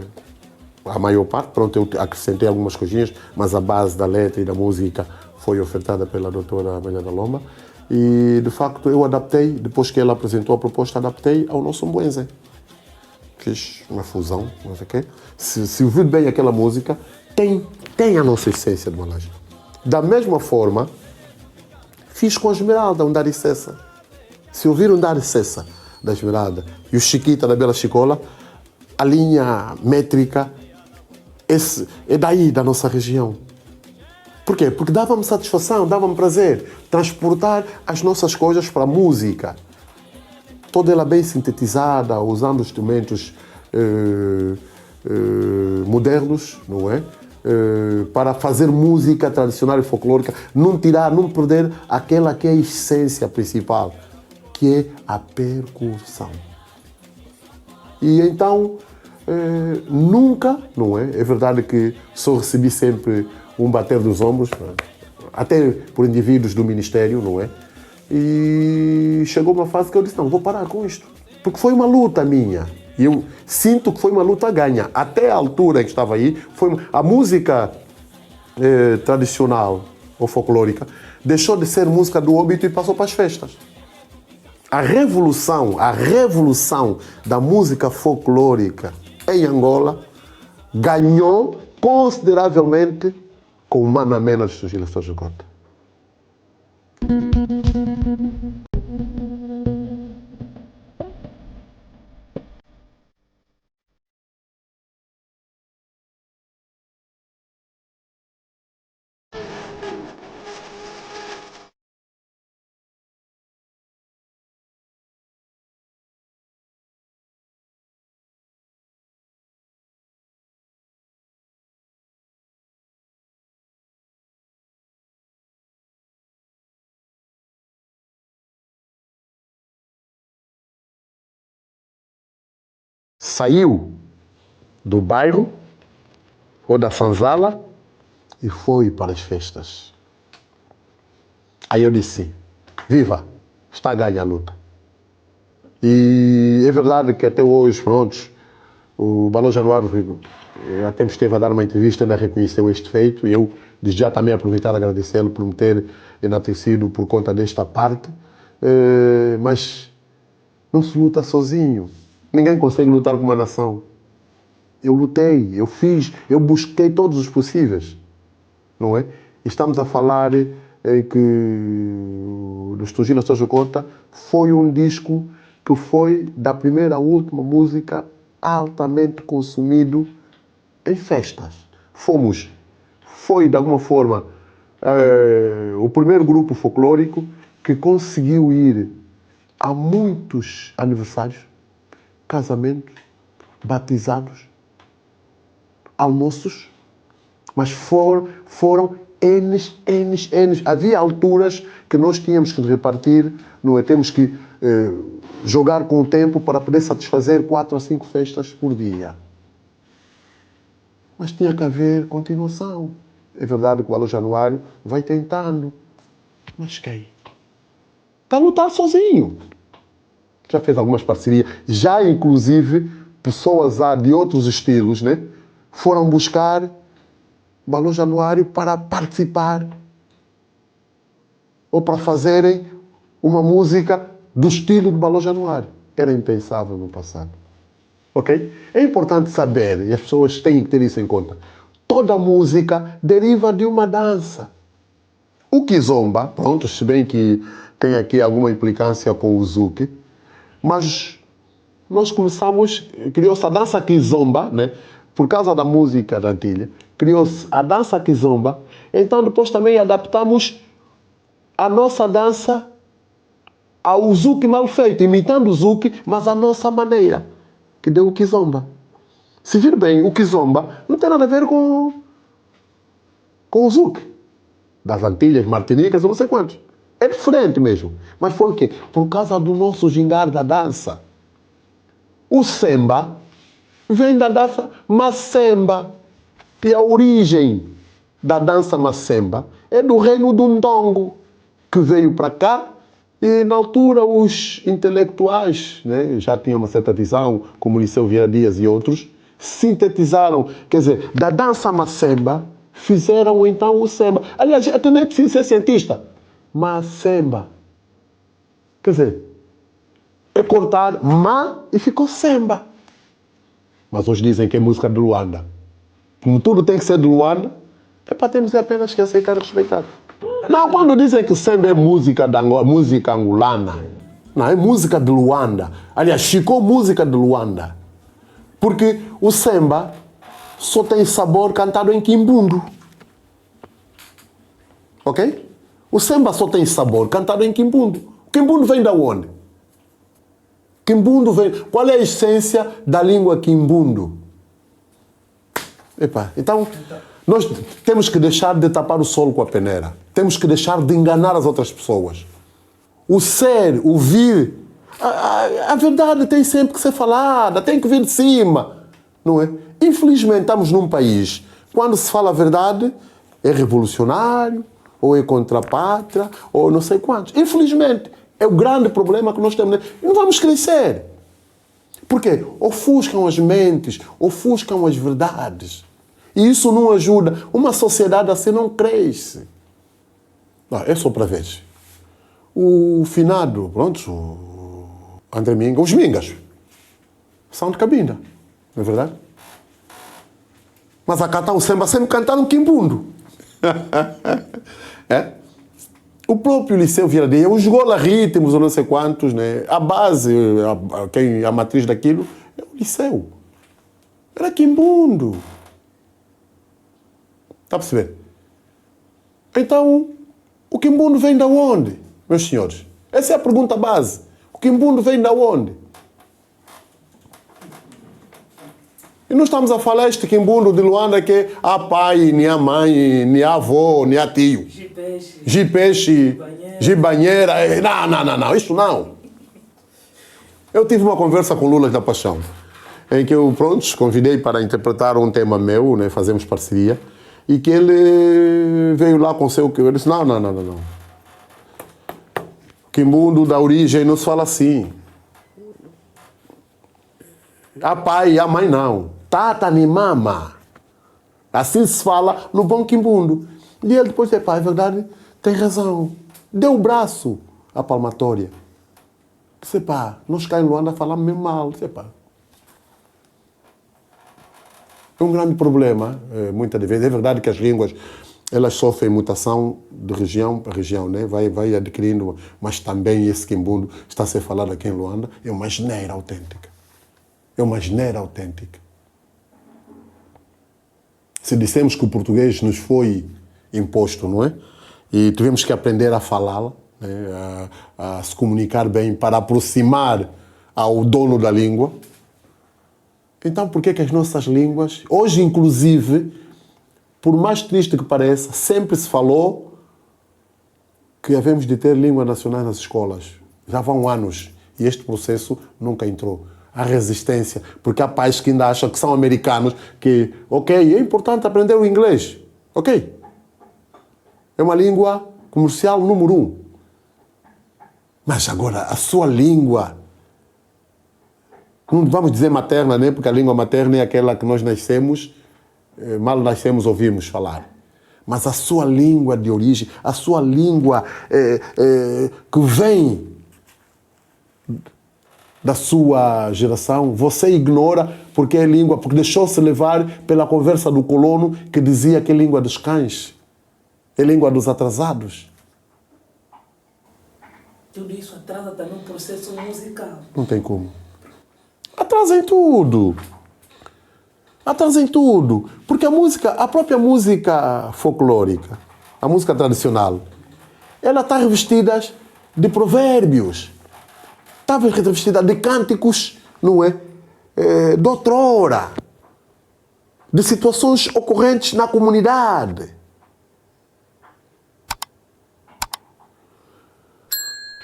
A maior parte, pronto, eu acrescentei algumas coisinhas, mas a base da letra e da música foi ofertada pela doutora Amélia da Lomba. E, de facto, eu adaptei, depois que ela apresentou a proposta, adaptei ao nosso Mbuense. Fiz uma fusão, não sei o quê. Se ouvir bem aquela música, tem a nossa essência de Malagem. Da mesma forma, fiz com a Esmeralda, um Dari Cessa. Se ouvir um Dari Cessa da Esmeralda e o Chiquita da Bela Chicola, a linha métrica é daí, da nossa região. Por quê? Porque dava-me satisfação, dava-me prazer transportar as nossas coisas para a música. Toda ela bem sintetizada, usando instrumentos modernos, não é? Para fazer música tradicional e folclórica, não perder aquela que é a essência principal, que é a percussão. E então, nunca, não é? É verdade que só recebi sempre um bater dos ombros, até por indivíduos do Ministério, não é? E chegou uma fase que eu disse, não, vou parar com isto. Porque foi uma luta minha. E eu sinto que foi uma luta ganha. Até a altura em que estava aí, a música tradicional ou folclórica deixou de ser música do óbito e passou para as festas. A revolução da música folclórica em Angola ganhou consideravelmente com o Mana Menos de Gilles Tojogota. saiu do bairro ou da senzala e foi para as festas. Aí eu disse, viva, está a ganhar a luta. E é verdade que até hoje, pronto, o Balão Januário até me esteve a dar uma entrevista, ainda reconheceu este feito, e eu desde já também aproveitar e agradecê-lo por me ter enaltecido por conta desta parte, mas não se luta sozinho, ninguém consegue lutar com uma nação. Eu lutei, eu fiz, eu busquei todos os possíveis, não é? Estamos a falar que o Estogila Sérgio Cota foi um disco que foi da primeira à última música altamente consumido em festas. Foi de alguma forma o primeiro grupo folclórico que conseguiu ir a muitos aniversários, casamentos, batizados, almoços, mas foram N. Havia alturas que nós tínhamos que repartir, não é? Temos que jogar com o tempo para poder satisfazer 4 a 5 festas por dia. Mas tinha que haver continuação. É verdade que o Balão Januário vai tentando. Mas quem? Está a lutar sozinho. Já fez algumas parcerias. Já, inclusive, pessoas de outros estilos, né, foram buscar Balão Januário para participar ou para fazerem uma música do estilo de Balão Januário. Era impensável no passado. Ok? É importante saber, e as pessoas têm que ter isso em conta, toda música deriva de uma dança. O Kizomba, pronto, se bem que tem aqui alguma implicância com o Zouk, mas nós criou-se a dança Kizomba, né? Por causa da música da Antilha, criou-se a dança Kizomba, então depois também adaptamos a nossa dança ao Zouk mal feito, imitando o Zouk, mas à nossa maneira, que deu o Kizomba. Se vir bem, o Kizomba não tem nada a ver com o Zouk das Antilhas, Martinicas, não sei quantos. É diferente mesmo. Mas foi o quê? Por causa do nosso gingar da dança. O Semba vem da dança Macemba. E a origem da dança Macemba é do reino do Ndongo, que veio para cá e, na altura, os intelectuais, né, já tinham uma certa visão, como Liceu Vieira Dias e outros, sintetizaram, quer dizer, da dança Macemba, fizeram então o Semba. Aliás, até não é preciso ser cientista. Macemba. Quer dizer, é cortar Ma e ficou Semba. Mas hoje dizem que é música de Luanda. Como tudo tem que ser de Luanda, é para termos apenas que aceitar e respeitar. Não, quando dizem que Semba é música música angolana, não, é música de Luanda. Aliás, ficou música de Luanda. Porque o Semba só tem sabor cantado em Quimbundo. Ok? O Semba só tem sabor cantado em Quimbundo. O Quimbundo vem de onde? Quimbundo vem... Qual é a essência da língua Quimbundo? Então, nós temos que deixar de tapar o sol com a peneira. Temos que deixar de enganar as outras pessoas. O ser, o vir... A verdade tem sempre que ser falada, tem que vir de cima. Não é? Infelizmente, estamos num país, quando se fala a verdade, é revolucionário, ou é contra a pátria, ou não sei quantos. Infelizmente, é o grande problema que nós temos. Não vamos crescer. Por quê? Ofuscam as mentes, ofuscam as verdades. E isso não ajuda. Uma sociedade assim não cresce. Não, é só para ver. O finado, pronto, o André Minga, os Mingas, são de Cabinda, não é verdade? Mas a cantar o Semba sempre cantaram Quimbundo. É? O próprio Liceu Vieira Dias, os gola-ritmos, ou não sei quantos, né? A base, a matriz daquilo, é o Liceu. Era Quimbundo. Está a perceber? Então, o Quimbundo vem de onde, meus senhores? Essa é a pergunta base. O Quimbundo vem de onde? E não estamos a falar este Quimbundo de Luanda que é a pai, nem a mãe, nem a avó, nem a tio. Gipeixe, Gibanheira. Não, isso não. Eu tive uma conversa com o Lula da Paixão. em que eu, pronto, convidei para interpretar um tema meu, né, fazemos parceria, e que ele veio lá com o seu... Ele disse, não. Quimbundo da origem não se fala assim. A pai e a mãe não. Tata ni mama. Assim se fala no bom quimbundo. E ele depois disse, pá, é verdade, tem razão. Deu o braço à palmatória. Disse, pá, nós cá em Luanda falamos mesmo mal. Disse, pá. É um grande problema, muitas vezes. É verdade que as línguas, elas sofrem mutação de região para região, né? Vai adquirindo, mas também esse quimbundo está a ser falado aqui em Luanda, é uma asneira autêntica. É uma asneira autêntica. Se dissemos que o português nos foi imposto, não é? E tivemos que aprender a falá-la, né? a se comunicar bem para aproximar ao dono da língua. Então, por que as nossas línguas, hoje inclusive, por mais triste que pareça, sempre se falou que havemos de ter língua nacional nas escolas. Já vão anos e este processo nunca entrou. Há resistência, porque há pais que ainda acham que são americanos, que, ok, é importante aprender o inglês, ok. É uma língua comercial número 1. Mas agora, a sua língua, não vamos dizer materna, né? Porque a língua materna é aquela que nós nascemos, mal nascemos, ouvimos falar. Mas a sua língua de origem, a sua língua que vem da sua geração, você ignora porque é língua, porque deixou-se levar pela conversa do colono que dizia que é língua dos cães, é língua dos atrasados. Tudo isso atrasa também o processo musical. Não tem como. Atrasem tudo. Atrasem tudo. Porque a própria música folclórica, a música tradicional, ela está revestida de provérbios. Está revestida de cânticos, não é? De outrora. De situações ocorrentes na comunidade.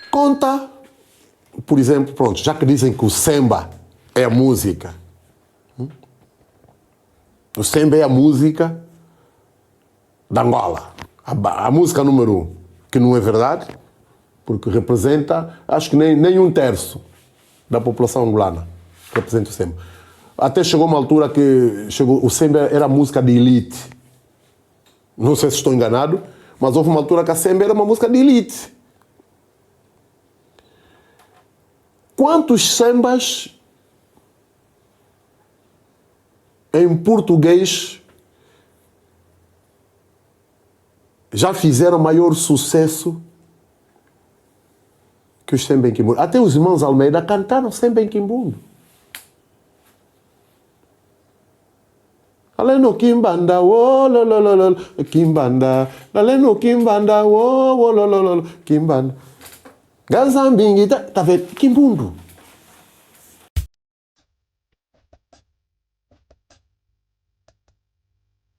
Conta, por exemplo, pronto, já que dizem que o samba é a música. O samba é a música da Angola. A música número 1, que não é verdade, porque representa, acho que nem 1/3 da população angolana representa o samba. Até chegou uma altura que o samba era a música de elite. Não sei se estou enganado, mas houve uma altura que a samba era uma música de elite. Quantos sambas em português já fizeram maior sucesso que os samba em quimbundo? Até os irmãos Almeida cantaram samba em quimbundo. Aleno kimbanda, oh, lolololo, kimbanda. Aleno kimbanda, oh, lolololo, kimbanda. Gazambingi, tá vendo? Quimbundo.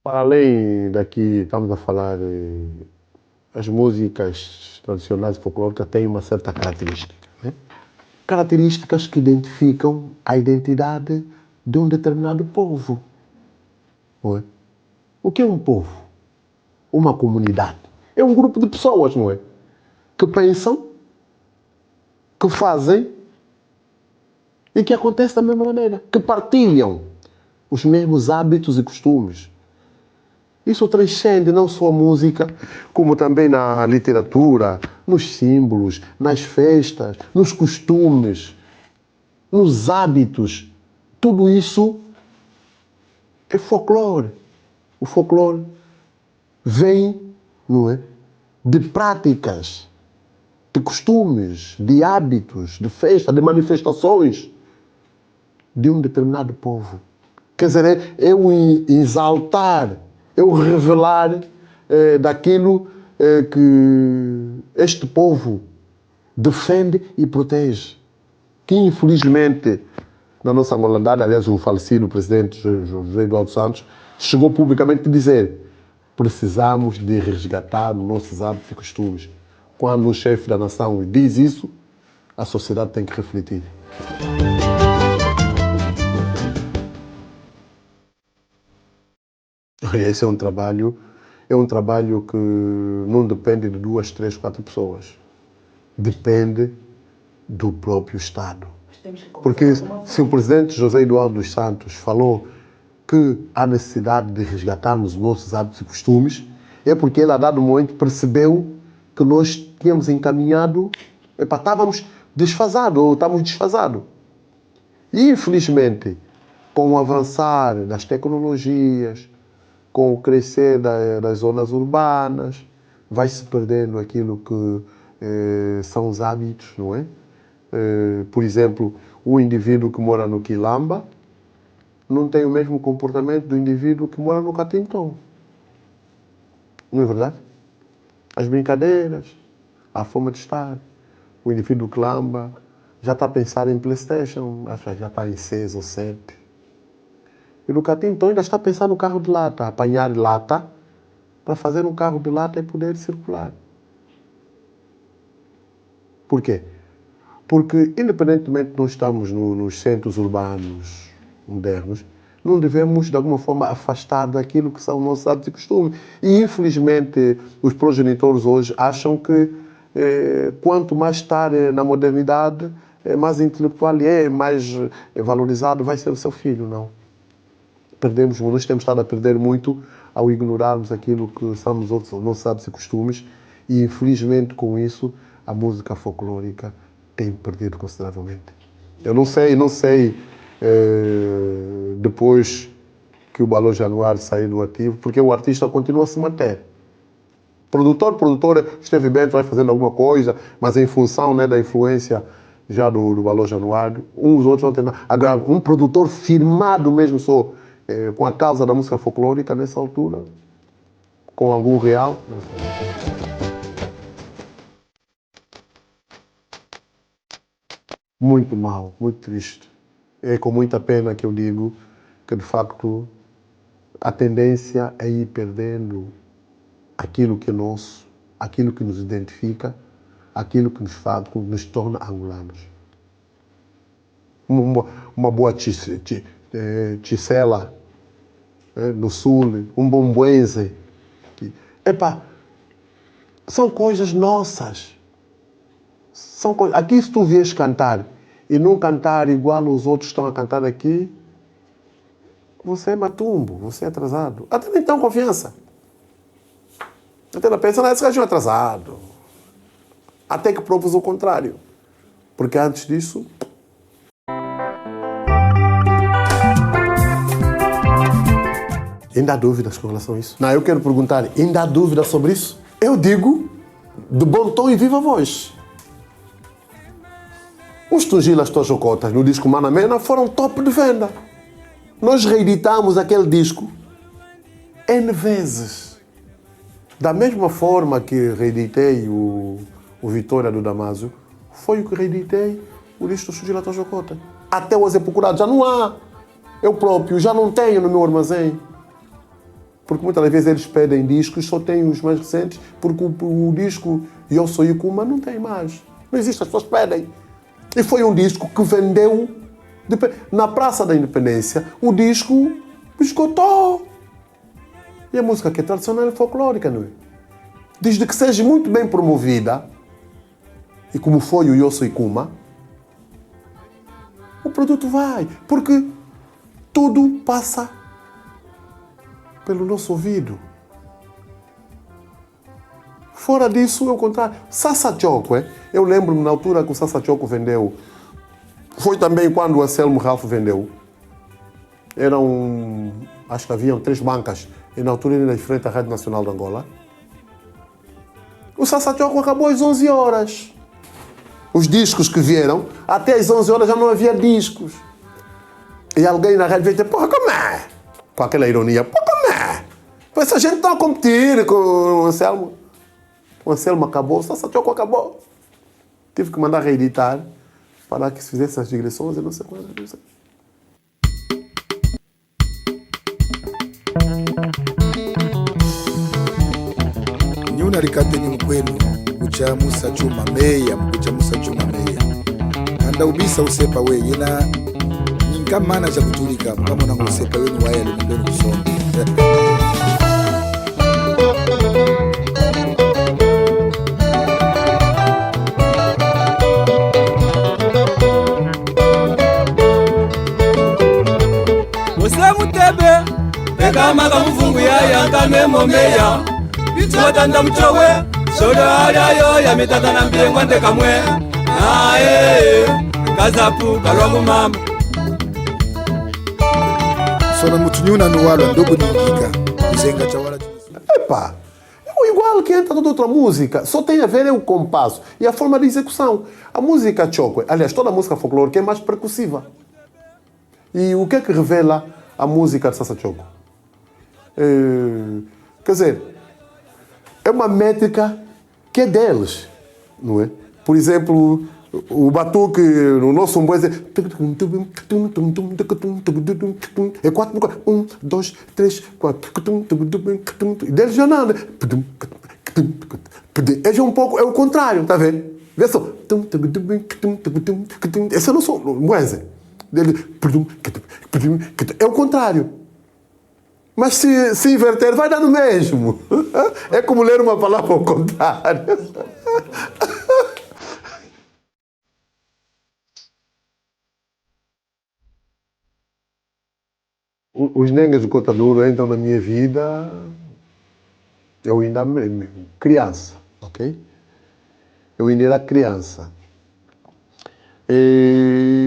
Para além daqui, estamos a falar, as músicas tradicionais e folclóricas têm uma certa característica. Né? Características que identificam a identidade de um determinado povo. Não é? O que é um povo? Uma comunidade. É um grupo de pessoas, não é? Que pensam, que fazem e que acontece da mesma maneira. Que partilham os mesmos hábitos e costumes. Isso transcende não só a música, como também na literatura, nos símbolos, nas festas, nos costumes, nos hábitos. Tudo isso é folclore. O folclore vem, não é, de práticas, de costumes, de hábitos, de festas, de manifestações de um determinado povo. Quer dizer, é o exaltar, é o revelar daquilo que este povo defende e protege. Que infelizmente, na nossa Angolandade, aliás, o falecido presidente José Eduardo Santos chegou publicamente a dizer: precisamos de resgatar os nossos hábitos e costumes. Quando o chefe da nação diz isso, a sociedade tem que refletir. Esse é um trabalho que não depende de 2, 3, 4 pessoas. Depende do próprio Estado. Porque se o presidente José Eduardo dos Santos falou que há necessidade de resgatarmos os nossos hábitos e costumes, é porque ele, a dado momento, percebeu que nós tínhamos encaminhado, estávamos desfasados. E, infelizmente, com o avançar das tecnologias, com o crescer das zonas urbanas, vai-se perdendo aquilo que são os hábitos, não é? Por exemplo, o indivíduo que mora no Quilamba não tem o mesmo comportamento do indivíduo que mora no Catinton. Não é verdade? As brincadeiras, a forma de estar. O indivíduo do Quilamba já está a pensar em PlayStation, acho que já está em 6 ou 7. E no Catinton ainda está a pensar no carro de lata, apanhar lata para fazer um carro de lata e poder circular. Por quê? Porque, independentemente de nós estarmos nos centros urbanos modernos, não devemos, de alguma forma, afastar daquilo que são nossos hábitos e costumes. E, infelizmente, os progenitores hoje acham que quanto mais estar na modernidade, mais intelectual mais valorizado vai ser o seu filho. Não. Nós temos estado a perder muito ao ignorarmos aquilo que são os nossos hábitos e costumes. E, infelizmente, com isso, a música folclórica tem perdido consideravelmente. Eu não sei depois que o Balão Januário sair do ativo, porque o artista continua a se manter. Produtora, esteve bem, vai fazendo alguma coisa, mas em função, né, da influência já do Balão Januário, uns outros não tem nada. Agora, um produtor firmado mesmo só com a causa da música folclórica nessa altura, com algum real. Muito mal, muito triste. É com muita pena que eu digo que, de facto, a tendência é ir perdendo aquilo que é nosso, aquilo que nos identifica, aquilo que nos torna angolanos. Uma boa ticela no sul, um bomboense. São coisas nossas. Aqui, se tu vies cantar e não cantar igual os outros estão a cantar aqui, você é matumbo, você é atrasado. Até nem tem confiança. Até ela pensa, esse gajo é atrasado. Até que provas o contrário. Porque antes disso... Ainda há dúvidas com relação a isso? Não, eu quero perguntar, ainda há dúvidas sobre isso? Eu digo, de bom tom e viva voz. Os Tungilas Tojocotas no disco Mana Mena foram top de venda. Nós reeditamos aquele disco N vezes. Da mesma forma que reeditei o Vitória do Damásio, foi o que reeditei o disco dos Tungilas Tojocotas. Até hoje é procurado, já não há. Eu próprio já não tenho no meu armazém. Porque muitas vezes eles pedem discos, só tem os mais recentes, porque o disco Eu Sou Ikuma não tem mais. Não existe, as pessoas pedem. E foi um disco que vendeu na Praça da Independência. O disco esgotou. E a música que é tradicional e folclórica, não é? Desde que seja muito bem promovida, e como foi o Eu Sou Ikuma, o produto vai. Porque tudo passa pelo nosso ouvido. Fora disso, é o contrário. Sassa Choco, eu lembro-me na altura que o Sassa Choco vendeu. Foi também quando o Anselmo Ralph vendeu. Acho que haviam 3 bancas. E na altura ele era em frente à Rádio Nacional de Angola. O Sassa Choco acabou às 11 horas. Os discos que vieram, até às 11 horas já não havia discos. E alguém na rádio veio dizer, porra, como é? Com aquela ironia, porra, como é? Pois a gente está a competir com o Anselmo. O Anselmo acabou, o Sassa Choco acabou. Tive que mandar reeditar para que se fizesse as digressões e não sei quando. Nyuna rikate ni mkwenu uchamusa chuma meya uchamusa chuma meya anda ubisa usepa we yina nyingamana cha kutulika kama na usepa we ni waya kusoma kama kamuvungu yaya kamemo meya bitwatanda mchowe soda alayo ya mitata na mbiengwa ndekamwe ae kazapu kalwangu mama sona mutunyuna no walo ndogo ningika uzenga chawala. Epá, é igual que entra toda outra música, só tem a ver é o compasso e a forma de execução. A música chokwe, aliás, toda a música folclórica é mais percussiva. E o que é que revela a música de Sassa Choco? Quer dizer, é uma métrica que é deles, não é? Por exemplo, o batuque no nosso umbuense é 4, 1, 2, 3, 4. E deles já nada. É já um pouco, é o contrário, está vendo? Vê só. Esse é o nosso umbuense. É o contrário. Mas se inverter, vai dar no mesmo. É como ler uma palavra ao contrário. Os Nengas do Cotadouro entram na minha vida, eu ainda criança, ok? Eu ainda era criança. E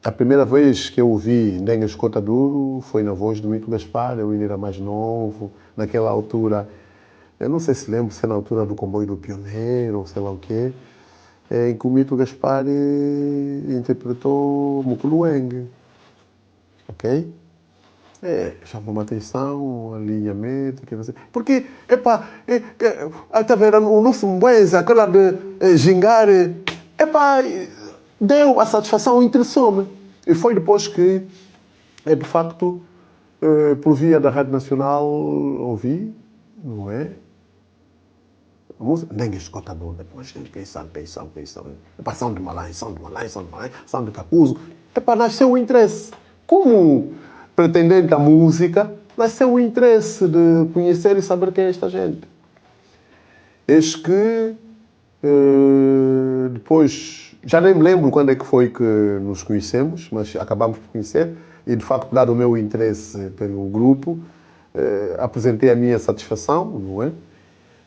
a primeira vez que eu ouvi Nengas do Cotadouro foi na voz do Mito Gaspar, eu ainda era mais novo, naquela altura, eu não sei se lembro se é na altura do Comboio do Pioneiro, ou sei lá o quê, em que o Mito Gaspar interpretou Mukulueng. Ok? Chamou uma atenção, alinhamento, porque, tá vendo, o nosso Mbuense, aquela de gingar, deu a satisfação, interessou-me. E foi depois que, de facto, por via da Rádio Nacional, ouvi, não é? A música, Nengas de Cotadouro, mas quem sabe. São de Malém, São de Capuzo. Nasceu o interesse. Como pretendente da música, nasceu o interesse de conhecer e saber quem é esta gente. Eis que depois, já nem me lembro quando é que foi que nos conhecemos, mas acabamos por conhecer, e de facto, dado o meu interesse pelo grupo, apresentei a minha satisfação, não é?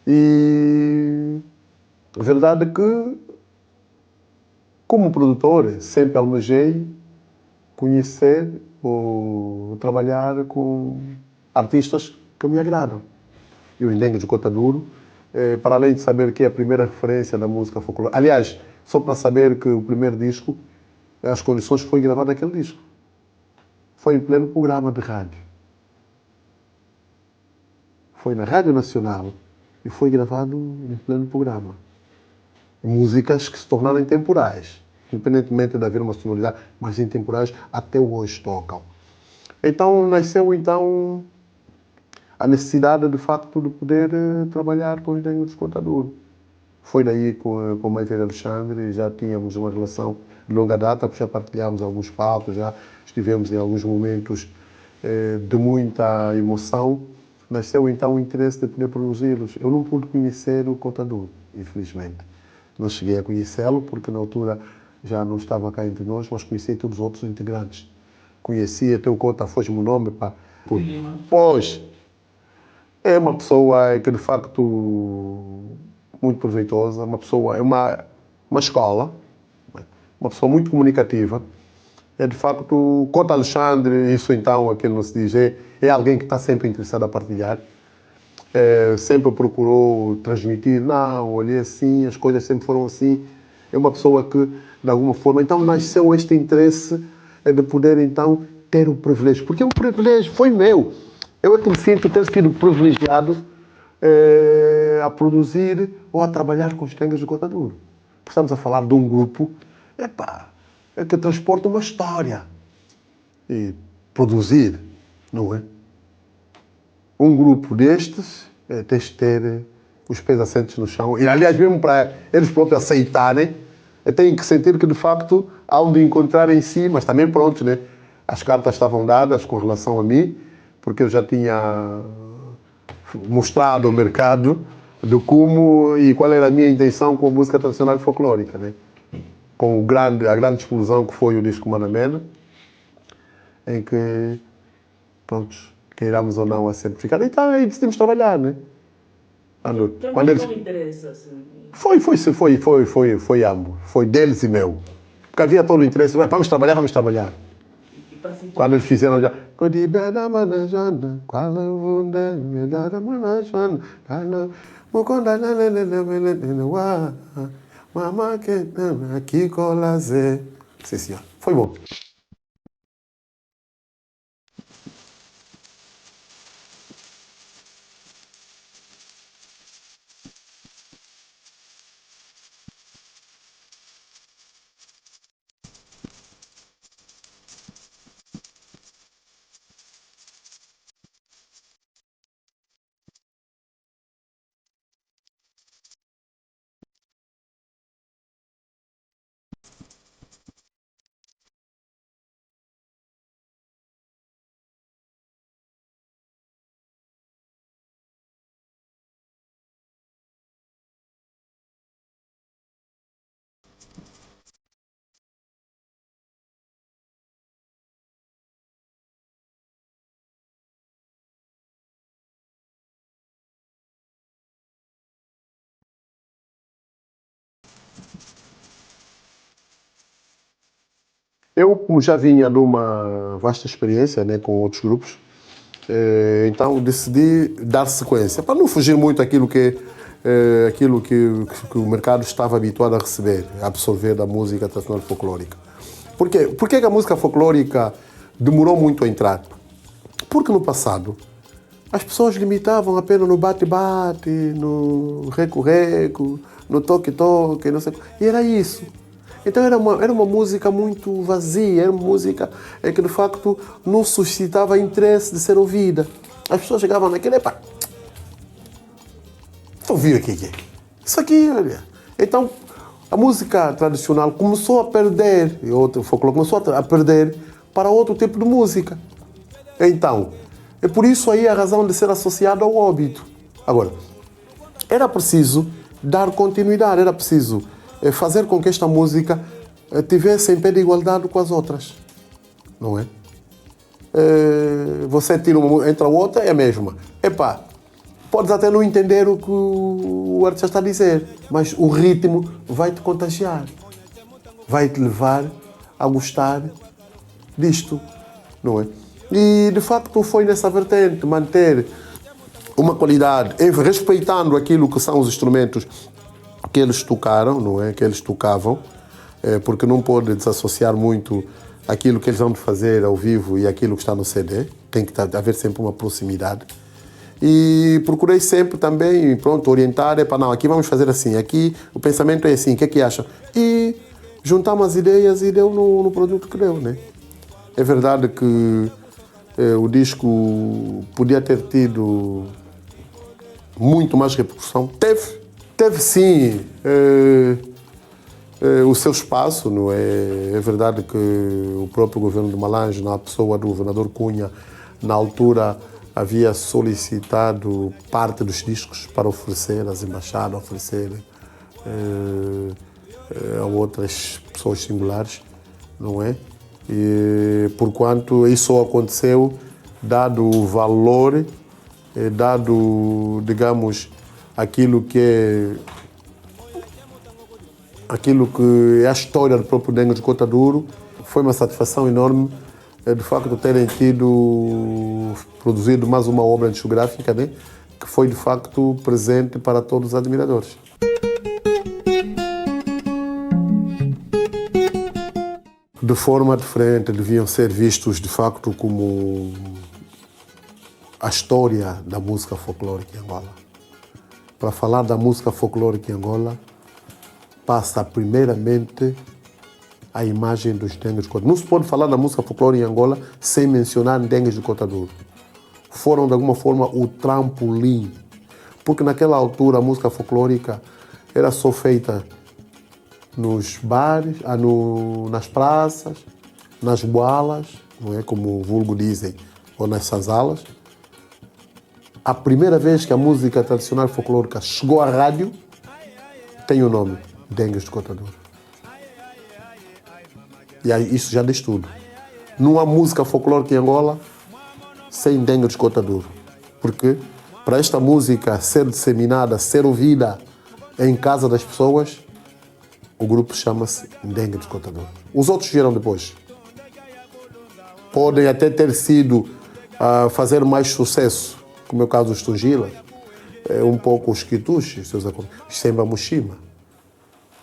E a verdade é que, como produtor, sempre almejei conhecer ou trabalhar com artistas que me agradam. Eu em Nengas do Cotadouro, para além de saber que é a primeira referência da música folclórica, aliás, só para saber que o primeiro disco, as condições que foi gravado naquele disco. Foi em pleno programa de rádio. Foi na Rádio Nacional e foi gravado em pleno programa. Músicas que se tornaram intemporais. Independentemente de haver uma sonoridade, mas intemporais até hoje tocam. Então nasceu a necessidade de facto de poder trabalhar com os Nengas do Cotadouro. Foi daí com o Maite Alexandre, já tínhamos uma relação de longa data, já partilhámos alguns palcos, já estivemos em alguns momentos de muita emoção. Nasceu então o interesse de poder produzi-los. Eu não pude conhecer o Cotadouro, infelizmente. Não cheguei a conhecê-lo porque na altura já não estava cá entre nós, mas conheci todos os outros integrantes. Conheci até o Cota Foz-me o nome, pois, é uma pessoa que de facto muito proveitosa, uma pessoa, é uma escola, uma pessoa muito comunicativa. É de facto, Cota Alexandre, isso então, aquilo não se diz, é alguém que está sempre interessado a partilhar. Sempre procurou transmitir, não, olhei assim, as coisas sempre foram assim. É uma pessoa que, de alguma forma, então nasceu este interesse de poder, então, ter o privilégio. Porque o privilégio foi meu. Eu é que me sinto ter sido privilegiado a produzir ou a trabalhar com os Nengas do Cotadouro. Estamos a falar de um grupo, que transporta uma história. E produzir, não é? Um grupo destes tem de ter os pés assentes no chão. E, aliás, mesmo para eles próprios aceitarem, têm que sentir que, de facto, há onde encontrar em si, mas também pronto, né? As cartas estavam dadas com relação a mim, porque eu já tinha mostrado ao mercado de como e qual era a minha intenção com a música tradicional e folclórica, né? Com a grande explosão que foi o disco Manamena, em que prontos, queiramos ou não a certificar. Então aí decidimos trabalhar, né? Quando eles... Não interessa, assim. Foi ambos. Foi deles e meu. Porque havia todo o interesse. Vamos trabalhar. E para sentir. Quando eles fizeram já. Sim, senhor. Foi bom. Eu, como já vinha de uma vasta experiência, né, com outros grupos, então decidi dar sequência, para não fugir muito aquilo que o mercado estava habituado a receber, a absorver da música tradicional folclórica. Por quê? Por que a música folclórica demorou muito a entrar? Porque no passado as pessoas limitavam apenas no bate-bate, no reco-reco, no toque-toque, não sei. E era isso. Então era uma música muito vazia, era uma música que de facto não suscitava interesse de ser ouvida. As pessoas chegavam naquele, epá, estou a ouvir aqui. Isso aqui, olha. Então a música tradicional começou a perder, o folclore começou a perder para outro tipo de música. Então, é por isso aí a razão de ser associado ao óbito. Agora, era preciso dar continuidade, era preciso fazer com que esta música tivesse em pé de igualdade com as outras. Não é? Você tira uma, entra outra, é a mesma. Epá, podes até não entender o que o artista está a dizer, mas o ritmo vai te contagiar. Vai te levar a gostar disto. Não é? E, de facto, foi nessa vertente manter uma qualidade, respeitando aquilo que são os instrumentos que eles tocaram, não é? Que eles tocavam, porque não pode desassociar muito aquilo que eles vão fazer ao vivo e aquilo que está no CD. Tem que haver sempre uma proximidade. E procurei sempre também, pronto, orientar, não, aqui vamos fazer assim, aqui o pensamento é assim, o que é que acham? E juntamos as ideias e deu no produto que deu, né? É verdade que o disco podia ter tido muito mais repercussão. Teve sim o seu espaço, não é? É verdade que o próprio governo de Malange, na pessoa do governador Cunha, na altura havia solicitado parte dos discos para oferecer às embaixadas, oferecer a outras pessoas singulares, não é? E, porquanto isso só aconteceu dado o valor, dado, digamos, aquilo que é a história do próprio Dengue de Cota Duro. Foi uma satisfação enorme, de facto, terem produzido mais uma obra discográfica, né, que foi, de facto, presente para todos os admiradores. De forma diferente, deviam ser vistos, de facto, como a história da música folclórica em Angola. Para falar da música folclórica em Angola, passa primeiramente a imagem dos dengues de Cota Duro. Não se pode falar da música folclórica em Angola sem mencionar dengues de Cota Duro. Foram, de alguma forma, o trampolim. Porque naquela altura a música folclórica era só feita nos bares, nas praças, nas boalas, não é, como o vulgo dizem, ou nas sazalas. A primeira vez que a música tradicional folclórica chegou à rádio tem o nome, Dengues de Cota Duro. E aí, isso já diz tudo. Não há música folclórica em Angola sem dengue de cota duro. Porque para esta música ser disseminada, ser ouvida em casa das pessoas, o grupo chama-se Dengue de Cota Duro. Os outros vieram depois. Podem até ter sido fazer mais sucesso, como é o caso dos Tungilas, um pouco os Kitushi, os Semba Mushima.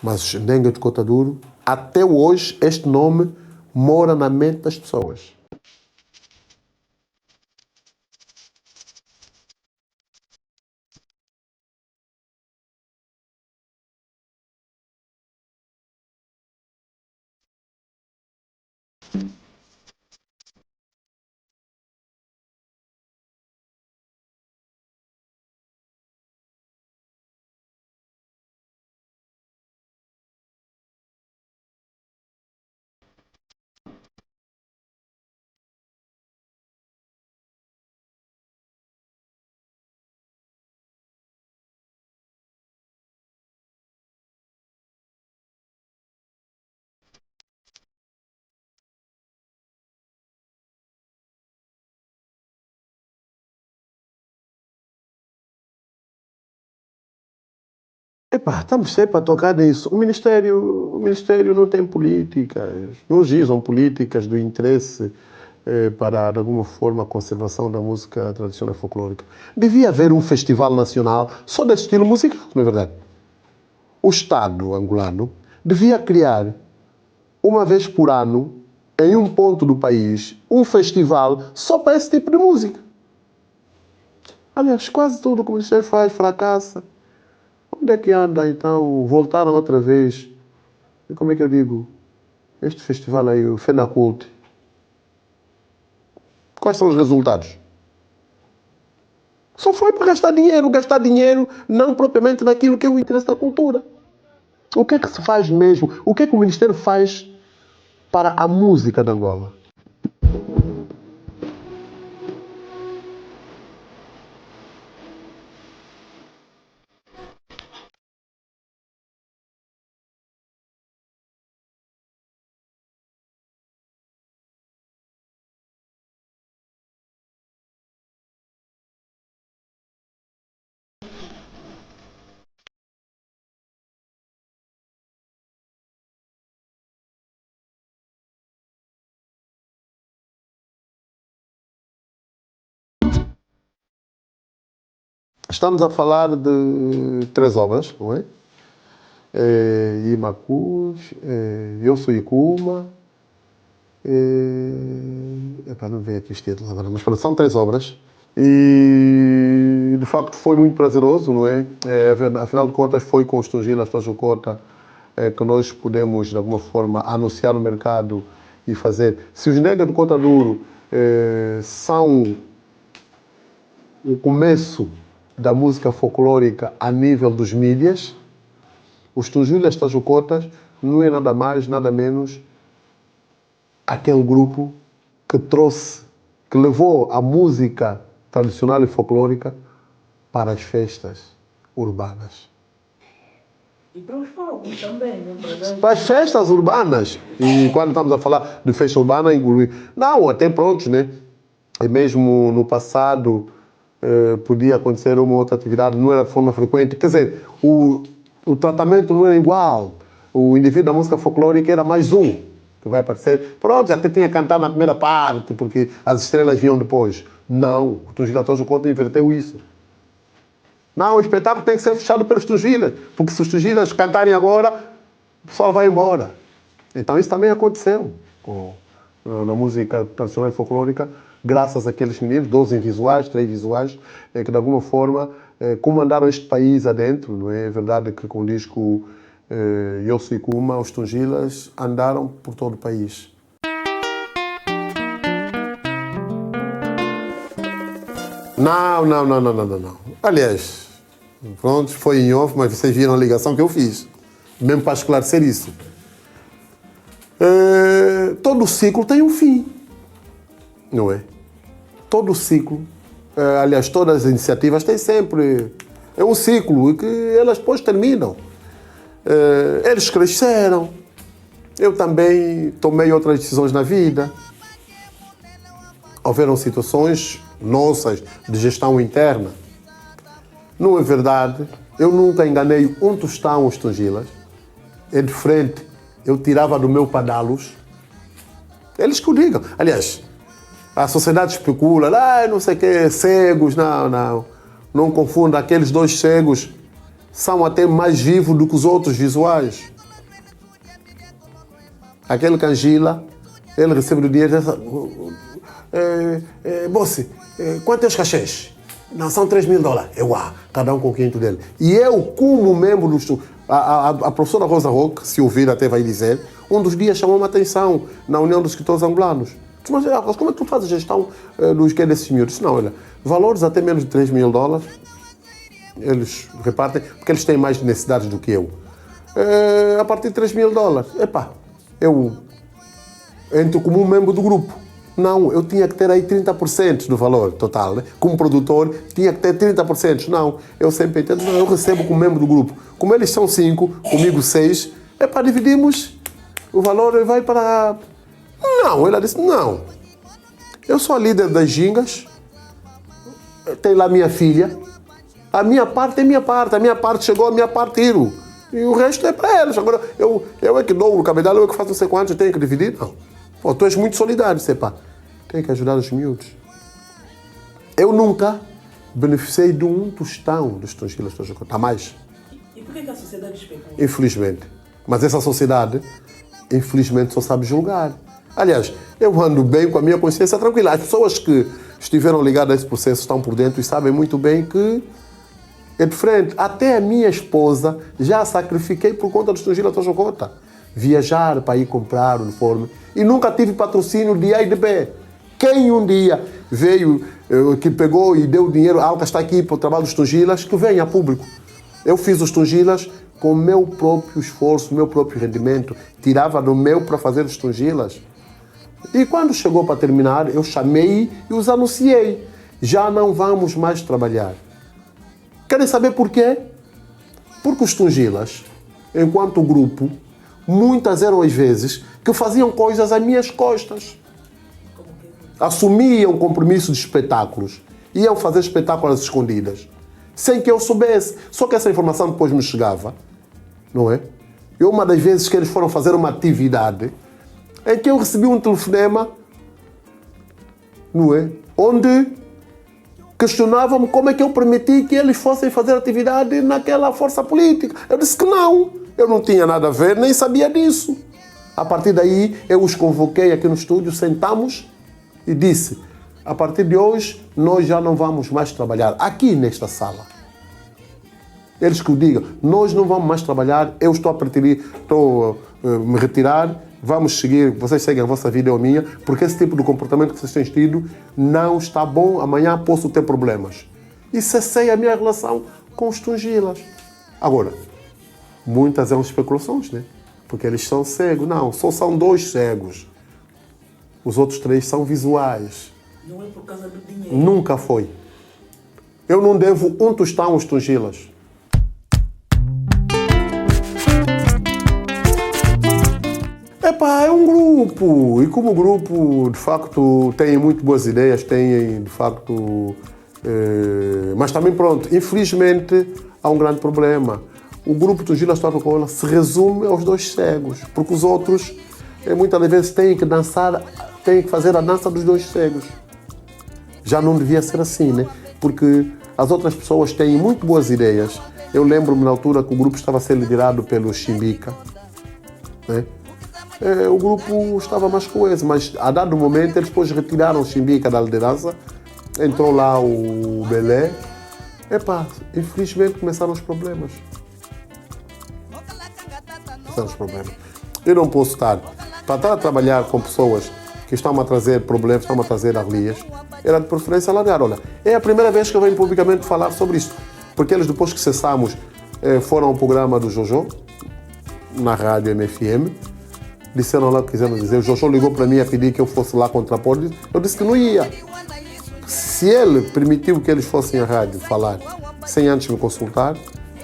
Mas Dengue de Cota Duro, até hoje, este nome mora na mente das pessoas. Estamos sempre a tocar nisso. O Ministério não tem políticas, não usam políticas do interesse para, de alguma forma, a conservação da música tradicional e folclórica. Devia haver um festival nacional só desse estilo musical, não é verdade? O Estado angolano devia criar, uma vez por ano, em um ponto do país, um festival só para esse tipo de música. Aliás, quase tudo o que o Ministério faz fracassa. Onde é que anda, então? Voltaram outra vez. E como é que eu digo? Este festival aí, o FENACULT. Quais são os resultados? Só foi para gastar dinheiro não propriamente naquilo que é o interesse da cultura. O que é que se faz mesmo? O que é que o Ministério faz para a música de Angola? Estamos a falar de 3 obras, não é? Imacus, Eu Sou Ikuma, não veio aqui os títulos agora, mas são 3 obras. E de facto foi muito prazeroso, não é? Afinal de contas foi com os Tungilas Tajukota que nós pudemos de alguma forma anunciar no mercado e fazer. Se os Negros de Cota Duro são o começo da música folclórica a nível dos mídias, os Tungilas Tajucotas não é nada mais, nada menos aquele grupo que levou a música tradicional e folclórica para as festas urbanas. E para os fogos também, não é? Para as festas urbanas. E quando estamos a falar de festa urbana, incluir. Não, até prontos, né? E mesmo no passado podia acontecer uma outra atividade, não era de forma frequente. Quer dizer, o tratamento não era igual. O indivíduo da música folclórica era mais um que vai aparecer. Pronto, até tinha cantado na primeira parte, porque as estrelas vinham depois. Não, o Tungilas Tajukota inverteu isso. Não, o espetáculo tem que ser fechado pelos Tungilas, porque se os Tungilas cantarem agora, o pessoal vai embora. Então isso também aconteceu na música tradicional e folclórica, graças àqueles meninos, 12 visuais, 3 visuais, que de alguma forma comandaram este país adentro. Não é verdade que com o disco Eu Sou Ikuma, os Tungilas andaram por todo o país. Não. Aliás, pronto, foi em off, mas vocês viram a ligação que eu fiz. Mesmo para esclarecer isso. Todo ciclo tem um fim. Não é? Todo ciclo, aliás, todas as iniciativas têm sempre um ciclo e que elas depois terminam. Eles cresceram. Eu também tomei outras decisões na vida. Houveram situações nossas de gestão interna. Não é verdade, eu nunca enganei um tostão aos Tongilas. É de frente, eu tirava do meu padalos. Eles que o digam. Aliás, a sociedade especula, não sei o que, cegos, não confunda, aqueles 2 cegos são até mais vivos do que os outros visuais. Aquele Cangila, ele recebe do dinheiro, Bossi, quanto é os cachês? Não, são $3.000. Cada um com o quinto dele. E eu, como membro do estudo, a professora Rosa Roque, se ouvir até vai dizer, um dos dias chamou-me a atenção na União dos Escritores Angolanos. Mas como é que tu fazes gestão dos que desses miúdos? Não, olha, valores até menos de $3.000, eles repartem, porque eles têm mais necessidades do que eu. A partir de $3.000, eu entro como um membro do grupo. Não, eu tinha que ter aí 30% do valor total, né? Como produtor, tinha que ter 30%. Não, eu sempre entendo, eu recebo como membro do grupo. Como eles são 5, comigo 6, dividimos, o valor vai para... Não, ela disse, não. Eu sou a líder das gingas, tem lá minha filha, a minha parte é minha parte, a minha parte chegou, a minha parte tiro. E o resto é para eles. Agora, eu é que dou o cabedal, eu é que faço não sei quantos, eu tenho que dividir, não. Pô, tu és muito solidário, tem que ajudar os miúdos. Eu nunca beneficiei de um tostão dos Tongilas, está mais. E por que a sociedade especula? Infelizmente. Mas essa sociedade, infelizmente, só sabe julgar. Aliás, eu ando bem com a minha consciência tranquila. As pessoas que estiveram ligadas a esse processo estão por dentro e sabem muito bem que é diferente. Até a minha esposa já sacrifiquei por conta dos Tongilas Tojocota. Viajar para ir comprar uniforme. E nunca tive patrocínio de A e de B. Quem um dia veio, que pegou e deu dinheiro, a Alca está aqui para o trabalho dos Tongilas, que venha a público. Eu fiz os Tongilas com o meu próprio esforço, meu próprio rendimento. Tirava do meu para fazer os Tongilas. E quando chegou para terminar, eu chamei e os anunciei. Já não vamos mais trabalhar. Querem saber porquê? Porque os Tongilas, enquanto grupo, muitas eram as vezes que faziam coisas às minhas costas. Assumiam compromisso de espetáculos. Iam fazer espetáculos às escondidas. Sem que eu soubesse. Só que essa informação depois me chegava. Não é? E uma das vezes que eles foram fazer uma atividade em que eu recebi um telefonema, não é? Onde questionavam-me como é que eu permiti que eles fossem fazer atividade naquela força política. Eu disse que não. Eu não tinha nada a ver, nem sabia disso. A partir daí, eu os convoquei aqui no estúdio, sentamos e disse, a partir de hoje, nós já não vamos mais trabalhar aqui nesta sala. Eles que o digam, nós não vamos mais trabalhar, eu estou a me retirar, vamos seguir, vocês seguem a vossa vida ou a minha, porque esse tipo de comportamento que vocês têm tido não está bom, amanhã posso ter problemas. E cessei a minha relação com os Tongilas. Agora, muitas eram especulações, né? Porque eles são cegos. Não, só são 2 cegos. Os outros 3 são visuais. Não é por causa do dinheiro? Nunca foi. Eu não devo um tostão aos Tongilas. É um grupo. E como grupo, de facto, tem muito boas ideias, tem, de facto... mas também, pronto, infelizmente, há um grande problema. O grupo Tongilas Tojocota se resume aos 2 cegos, porque os outros, muitas vezes, têm que dançar, têm que fazer a dança dos 2 cegos. Já não devia ser assim, né? Porque as outras pessoas têm muito boas ideias. Eu lembro-me na altura que o grupo estava a ser liderado pelo Chimbica, né? O grupo estava mais coeso, mas a dado momento eles depois retiraram o Chimbica da liderança, entrou lá o Belé. Infelizmente começaram os problemas. Eu não posso estar a trabalhar com pessoas que estão a trazer problemas, estão a trazer arlias. Era de preferência largar. Olha, é a primeira vez que eu venho publicamente falar sobre isto, porque eles depois que cessamos foram ao programa do Jojo, na rádio MFM, disseram lá o que quiseram dizer. O Jojo ligou para mim a pedir que eu fosse lá contrapor. Eu disse que não ia. Se ele permitiu que eles fossem à rádio falar sem antes me consultar,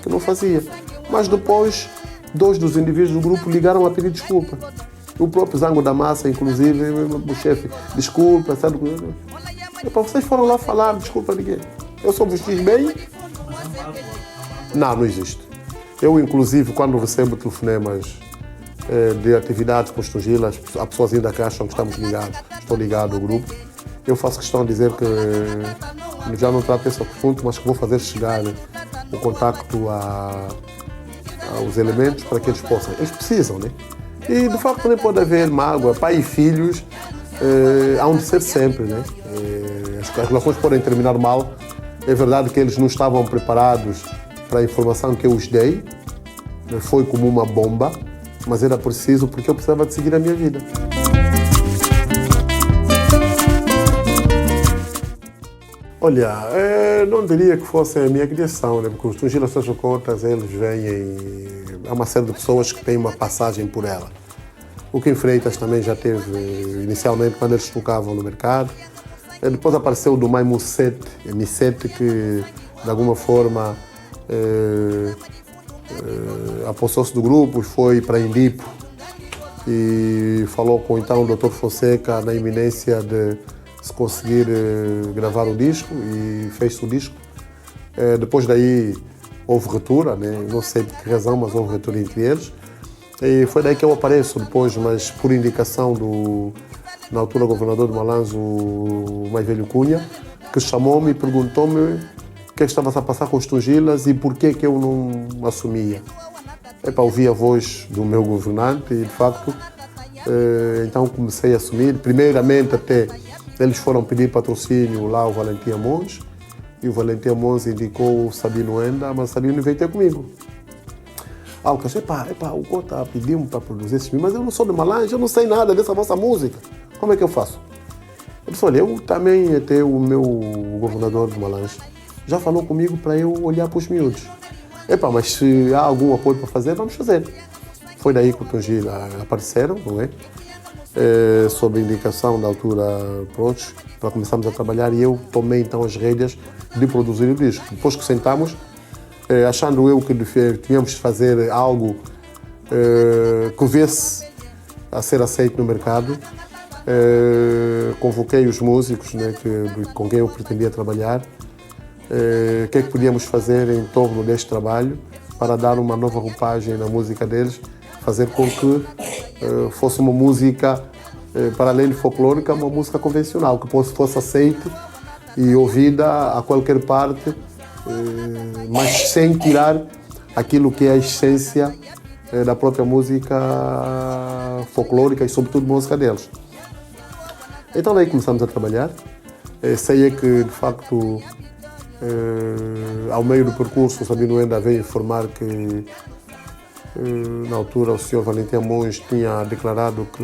que não fazia. Mas depois, 2 dos indivíduos do grupo ligaram a pedir desculpa. O próprio Zango da Massa, inclusive, o chefe, desculpa, sabe? Epá, vocês foram lá falar, desculpa ninguém. Eu só vos fiz bem. Não existe. Eu, inclusive, quando recebo telefonemas de atividades com Tungila, há pessoas ainda que acham que estamos ligados, estou ligado ao grupo. Eu faço questão de dizer que já não trato esse assunto, mas que vou fazer chegar o contacto aos elementos para que eles possam. Eles precisam, né? E, de facto, também pode haver mágoa. Pai e filhos hão de ser sempre, né? As relações podem terminar mal. É verdade que eles não estavam preparados para a informação que eu os dei. Foi como uma bomba, mas era preciso porque eu precisava de seguir a minha vida. Olha, não diria que fosse a minha criação, né? Porque os Tungila Sajocotas, eles vêm... Há uma série de pessoas que têm uma passagem por ela. O Kim Freitas também já teve, inicialmente, quando eles tocavam no mercado. Depois apareceu o do Mai Musset, M7, que, de alguma forma, apossou-se do grupo, foi para Indipo e falou com então, o Dr. Fonseca na iminência de se conseguir gravar o disco e fez-se o disco. Depois daí houve ruptura, né? Não sei por que razão, mas houve ruptura entre eles. E foi daí que eu apareço depois, mas por indicação do, na altura, governador de Malanzo, o mais velho Cunha, que chamou-me e perguntou-me o que estava a passar com os Tungilas e por que eu não assumia. Ouvi a voz do meu governante e, de facto, então comecei a assumir. Primeiramente, até eles foram pedir patrocínio lá ao Valentim Amons e o Valentim Amons indicou o Sabino Enda, mas o Sabino veio ter comigo. Alcas, o Cota pediu-me para produzir esse filme, mas eu não sou de Malange, eu não sei nada dessa vossa música. Como é que eu faço? Eu disse, olha, eu também, até o meu governador de Malange, já falou comigo para eu olhar para os miúdos. Mas se há algum apoio para fazer, vamos fazer. Foi daí que o Tungila apareceram, não é? Sob indicação da altura, prontos, para começarmos a trabalhar e eu tomei então as rédeas de produzir o disco. Depois que sentamos, achando eu que tínhamos de fazer algo que viesse a ser aceito no mercado, convoquei os músicos, né, com quem eu pretendia trabalhar, o que é que podíamos fazer em torno deste trabalho para dar uma nova roupagem na música deles, fazer com que fosse uma música, para além de folclórica, uma música convencional, que fosse aceita e ouvida a qualquer parte, mas sem tirar aquilo que é a essência da própria música folclórica e, sobretudo, música deles. Então, daí começamos a trabalhar. Sei é que, de facto, ao meio do percurso, o Sabino Enda veio informar que, na altura, o Sr. Valentim Amons tinha declarado que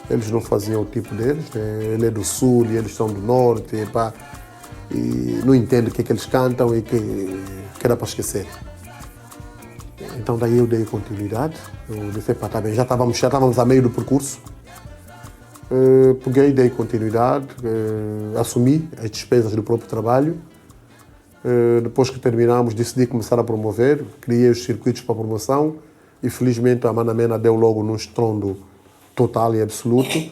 eles não faziam o tipo deles. Ele é do Sul e eles são do Norte. E não entende o que é que eles cantam e que era para esquecer. Então daí eu dei continuidade, eu disse, tá bem, já estávamos a meio do percurso, peguei, dei continuidade, assumi as despesas do próprio trabalho, depois que terminamos decidi começar a promover, criei os circuitos para promoção e felizmente a Manamena deu logo num estrondo total e absoluto.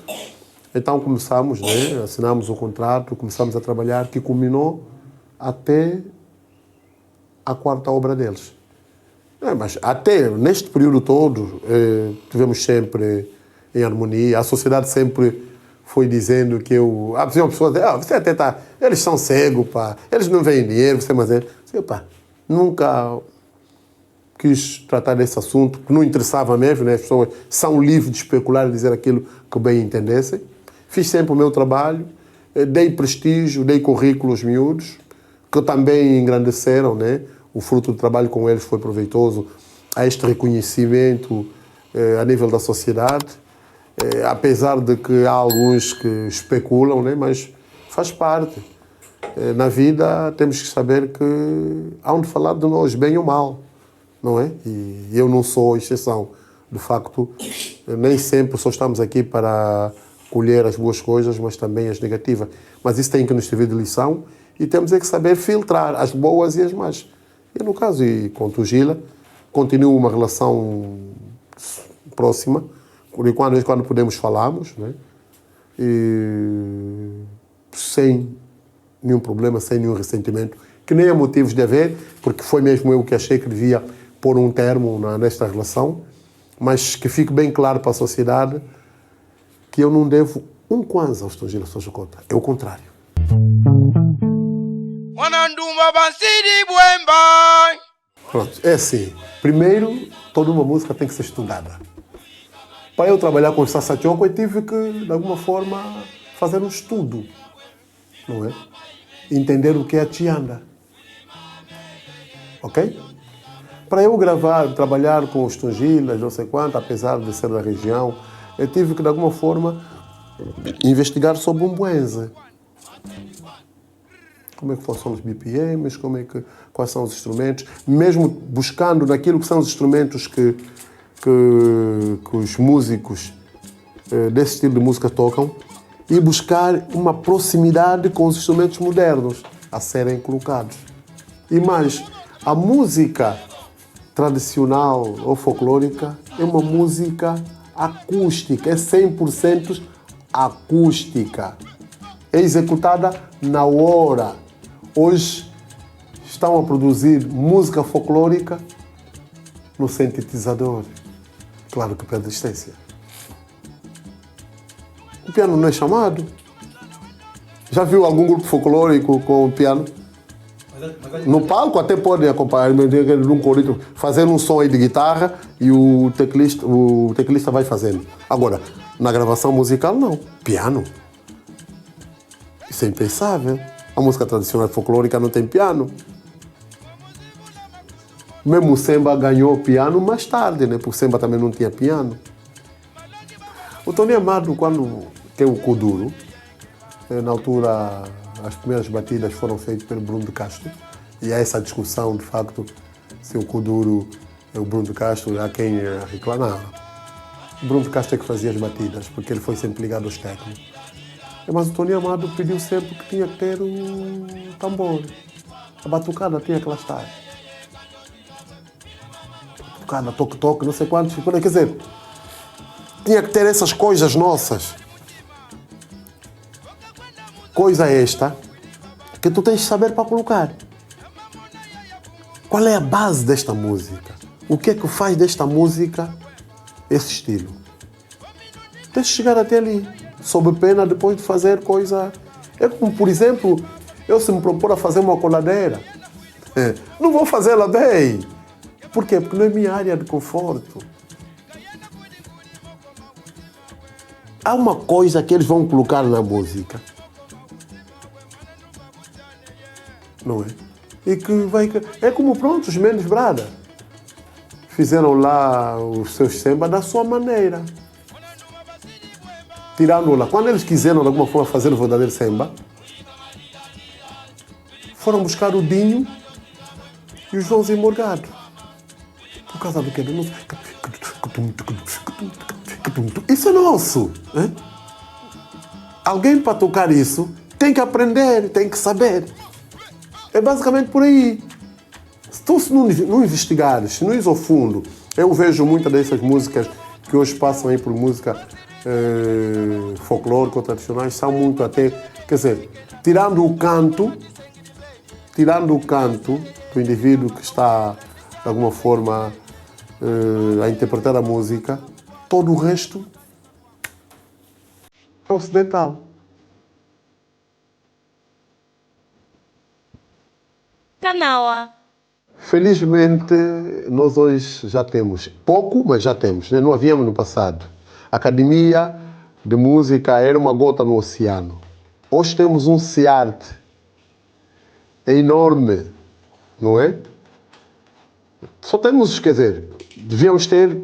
Então começamos, né, assinamos o contrato, começamos a trabalhar, que culminou até a quarta obra deles. Mas até neste período todo, tivemos sempre em harmonia, a sociedade sempre foi dizendo que eu... Uma pessoa diz, você até está... Eles são cegos, pá, eles não veem dinheiro, você mas é... Nunca quis tratar desse assunto, que não interessava mesmo, né? As pessoas são livres de especular e dizer aquilo que bem entendessem. Fiz sempre o meu trabalho, dei prestígio, dei currículo aos miúdos, que também engrandeceram, né? O fruto do trabalho com eles foi proveitoso a este reconhecimento a nível da sociedade, apesar de que há alguns que especulam, né? Mas faz parte. Na vida temos que saber que há de falar de nós, bem ou mal, não é? E eu não sou exceção. De facto, nem sempre só estamos aqui para colher as boas coisas, mas também as negativas. Mas isso tem que nos servir de lição e temos é que saber filtrar as boas e as más. E no caso, e com o Tungila, continua uma relação próxima, quando podemos falamos, né? sem nenhum problema, sem nenhum ressentimento, que nem há motivos de haver, porque foi mesmo eu que achei que devia pôr um termo nesta relação, mas que fique bem claro para a sociedade que eu não devo um kwanza aos Tongila Sojokota. É o contrário. Pronto, é assim. Primeiro, toda uma música tem que ser estudada. Para eu trabalhar com o Sassachoko, eu tive que, de alguma forma, fazer um estudo, não é? Entender o que é a Tianda. Ok? Para eu trabalhar com os Tongilas, não sei quanto, apesar de ser da região, eu tive que, de alguma forma, investigar sobre o Mbuense. Como é que funcionam os BPMs, quais são os instrumentos, mesmo buscando naquilo que são os instrumentos que os músicos desse estilo de música tocam e buscar uma proximidade com os instrumentos modernos a serem colocados. E mais, a música tradicional ou folclórica é uma música acústica, é 100% acústica. É executada na hora. Hoje estão a produzir música folclórica no sintetizador. Claro que perde assistência. O piano não é chamado. Já viu algum grupo folclórico com piano? No palco até podem acompanhar num corito, fazendo um som aí de guitarra e o teclista vai fazendo. Agora, na gravação musical não. Piano. Isso é impensável. A música tradicional folclórica não tem piano. Mesmo o Semba ganhou piano mais tarde, né? Porque o Semba também não tinha piano. O Tony Amado, quando tem o Kuduro, na altura as primeiras batidas foram feitas pelo Bruno de Castro, e há essa discussão, de facto, se o Kuduro é o Bruno de Castro, há quem reclama. Não. O Bruno de Castro é que fazia as batidas, porque ele foi sempre ligado aos técnicos. Mas o Tony Amado pediu sempre que tinha que ter o tambor. A batucada tinha que lá estar. Batucada, toque-toque, não sei quantos. Quer dizer, tinha que ter essas coisas nossas. Coisa esta que tu tens de saber para colocar. Qual é a base desta música? O que é que faz desta música esse estilo? Tens de chegar até ali, sob pena depois de fazer coisa... É como, por exemplo, eu se me propor a fazer uma coladeira, não vou fazê-la bem. Por quê? Porque não é minha área de conforto. Há uma coisa que eles vão colocar na música, não é? E que vai... É como, pronto, os Mendes Brada fizeram lá os seus samba da sua maneira. Tirando lá. Quando eles quiseram, de alguma forma, fazer o verdadeiro samba, foram buscar o Dinho e o Joãozinho Morgado. Por causa do quê? Isso é nosso. Hein? Alguém para tocar isso tem que aprender, tem que saber. É basicamente por aí. Se tu não investigares, se não ires ao fundo, eu vejo muitas dessas músicas que hoje passam aí por música folclórica ou tradicionais, são muito até, quer dizer, tirando o canto do indivíduo que está, de alguma forma, a interpretar a música, todo o resto é ocidental. Kanawa. Felizmente, nós hoje já temos pouco, mas já temos, né? Não havíamos no passado. A Academia de Música era uma gota no oceano. Hoje temos um CIART. É enorme, não é? Só temos, quer dizer, devíamos ter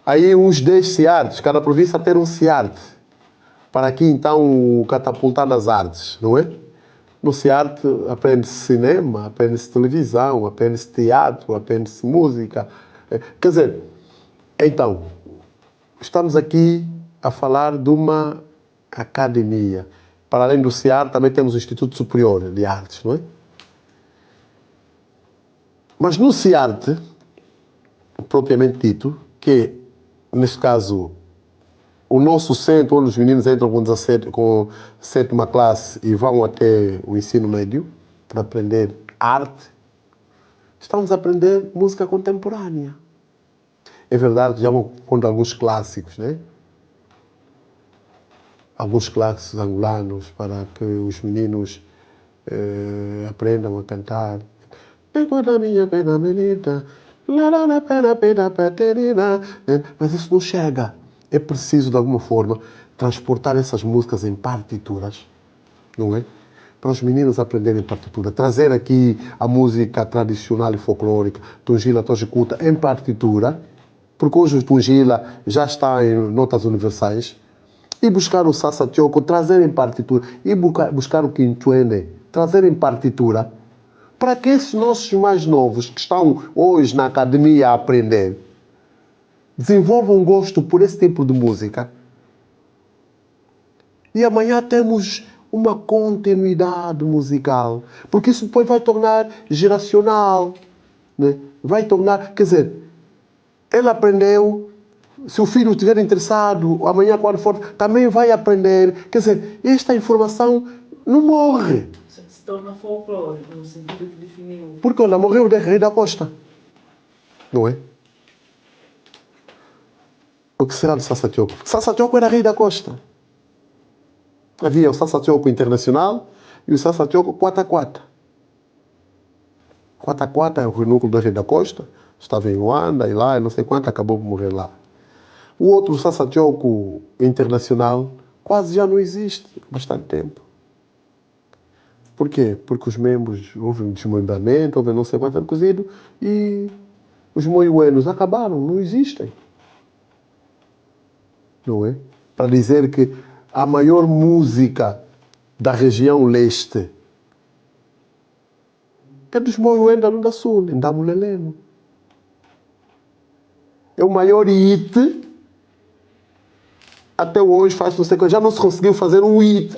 aí uns 10 CIARTs, cada província ter um CIART. Para aqui, então, catapultar nas artes, não é? No CIART aprende-se cinema, aprende-se televisão, aprende-se teatro, aprende-se música. Quer dizer, então, estamos aqui a falar de uma academia. Para além do CIART, também temos o Instituto Superior de Artes, não é? Mas no CIART, propriamente dito, que neste caso o nosso centro, onde os meninos entram com 7ª classe e vão até o ensino médio para aprender arte, estamos a aprender música contemporânea. É verdade, já vou pondo alguns clássicos, né? Alguns clássicos angolanos para que os meninos aprendam a cantar. Mas isso não chega. É preciso, de alguma forma, transportar essas músicas em partituras, não é? Para os meninos aprenderem partitura. Trazer aqui a música tradicional e folclórica, Tungila, Tojicuta, em partitura, porque hoje o Tungila já está em notas universais, e buscar o Sassa Choco, trazer em partitura, e buscar o Quinchuene, trazer em partitura, para que esses nossos mais novos, que estão hoje na academia a aprender, desenvolvam um gosto por esse tipo de música. E amanhã temos uma continuidade musical, porque isso depois vai tornar geracional, né? Vai tornar, quer dizer, ele aprendeu, se o filho estiver interessado, amanhã quando for, também vai aprender. Quer dizer, esta informação não morre. Se torna folclórico, no sentido que definiu. Porque, olha, morreu o Rei da Costa, não é? O que será do Sassa Choco? Sassa Choco era Rei da Costa. Havia o Sassa Choco Internacional e o Sassa Choco Quata-Quata. Quata-Quata é o núcleo do Rei da Costa. Estava em Luanda e lá, não sei quanto, acabou por morrer lá. O outro Sassa Choco Internacional quase já não existe há bastante tempo. Por quê? Porque os membros, houve um desmembramento, houve não sei quanto cozido e os moiuenos acabaram, não existem. Não é? Para dizer que a maior música da região leste é dos moiuenos da Lunda Sul, em Damuleleno. É o maior hit. Até hoje faz não sei o que, já não se conseguiu fazer um hit.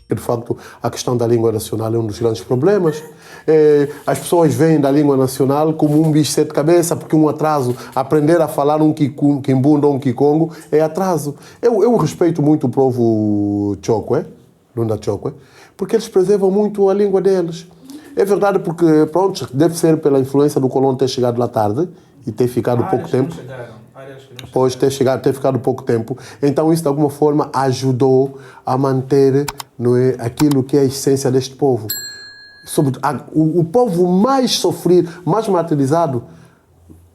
De facto, a questão da língua nacional é um dos grandes problemas. As pessoas veem da língua nacional como um bicho de 7 cabeças, porque um atraso, aprender a falar um quimbunda ou um kikongo é atraso. Eu respeito muito o povo Choco, Lunda Choco, porque eles preservam muito a língua deles. É verdade porque, pronto, deve ser pela influência do colono ter chegado lá tarde e ter ficado pouco tempo. Depois ter ficado pouco tempo. Então isso de alguma forma ajudou a manter, não é, aquilo que é a essência deste povo. O povo mais sofrido, mais martirizado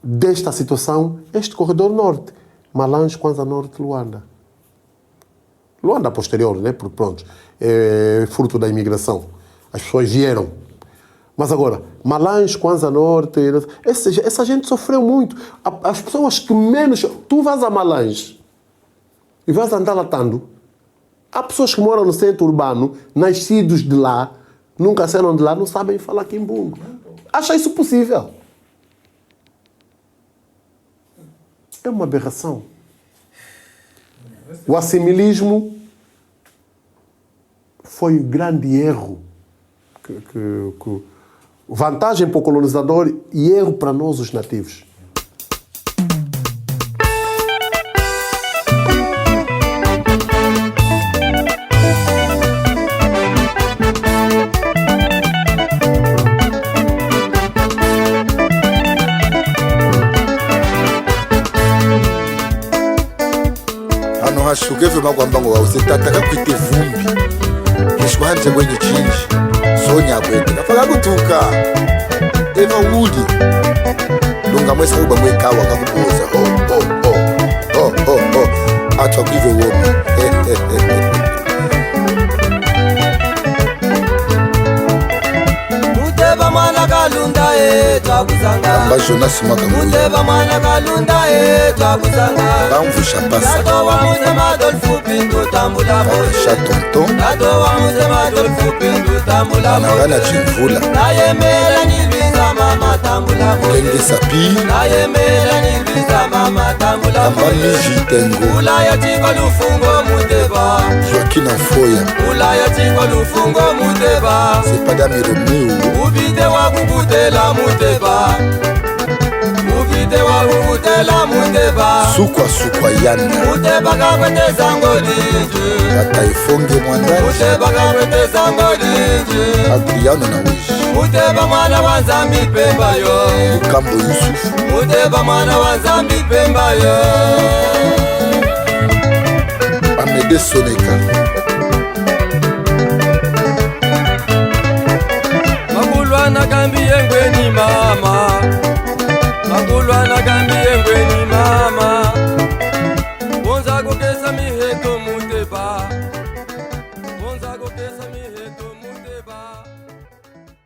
desta situação é este corredor norte. Malange, Kwanza Norte, Luanda. Luanda posterior, né? Porque pronto, é fruto da imigração. As pessoas vieram. Mas agora, Malange, Kwanza Norte, essa gente sofreu muito. As pessoas que menos... Tu vais a Malange e vais andar latando. Há pessoas que moram no centro urbano, nascidos de lá, nunca saíram de lá, não sabem falar quimbungo. Acha isso possível? É uma aberração. O assimilismo foi o grande erro. Vantagem para o colonizador e erro para nós, os nativos. Hano hashugeve magwamba ngo usitataka kwite vumbi kishwanje kwenye chinji sonya kwete kafaka kutuka eva wudi lunga mwesa uba mwekawa kakubuza acha kive womi Uteba mwana kalunda twakuzanga Amba Jonas Makambuya Muteba mwana kalunda twakuzanga Bamvusha pasa Tato wa muzema dolfu pindu tambula Bakasha tonton Tato wa muzema dolfu pindu tambula Anangana Chimvula Nayemela nilbiza mama tambula Lenge Sapi Nayemela nilbiza mama tambula Amba Miji Tengo Ulaya chiko lufungo muteba Joaquin Foya Ulaya chiko lufungo muteba Sepadami Romeo Ubite wa kukutela muteba Ubite wa kukutela muteba Sukwa Yanda Muteba kakweteza ngolinje Tata Ifonge Mwandani Muteba kakweteza ngolinje Adriano na Wish Muteba mwana wa Nzambi Pemba yo Mukambo Yusufu Muteba mwana wa Nzambi Pemba yo Amede Soneka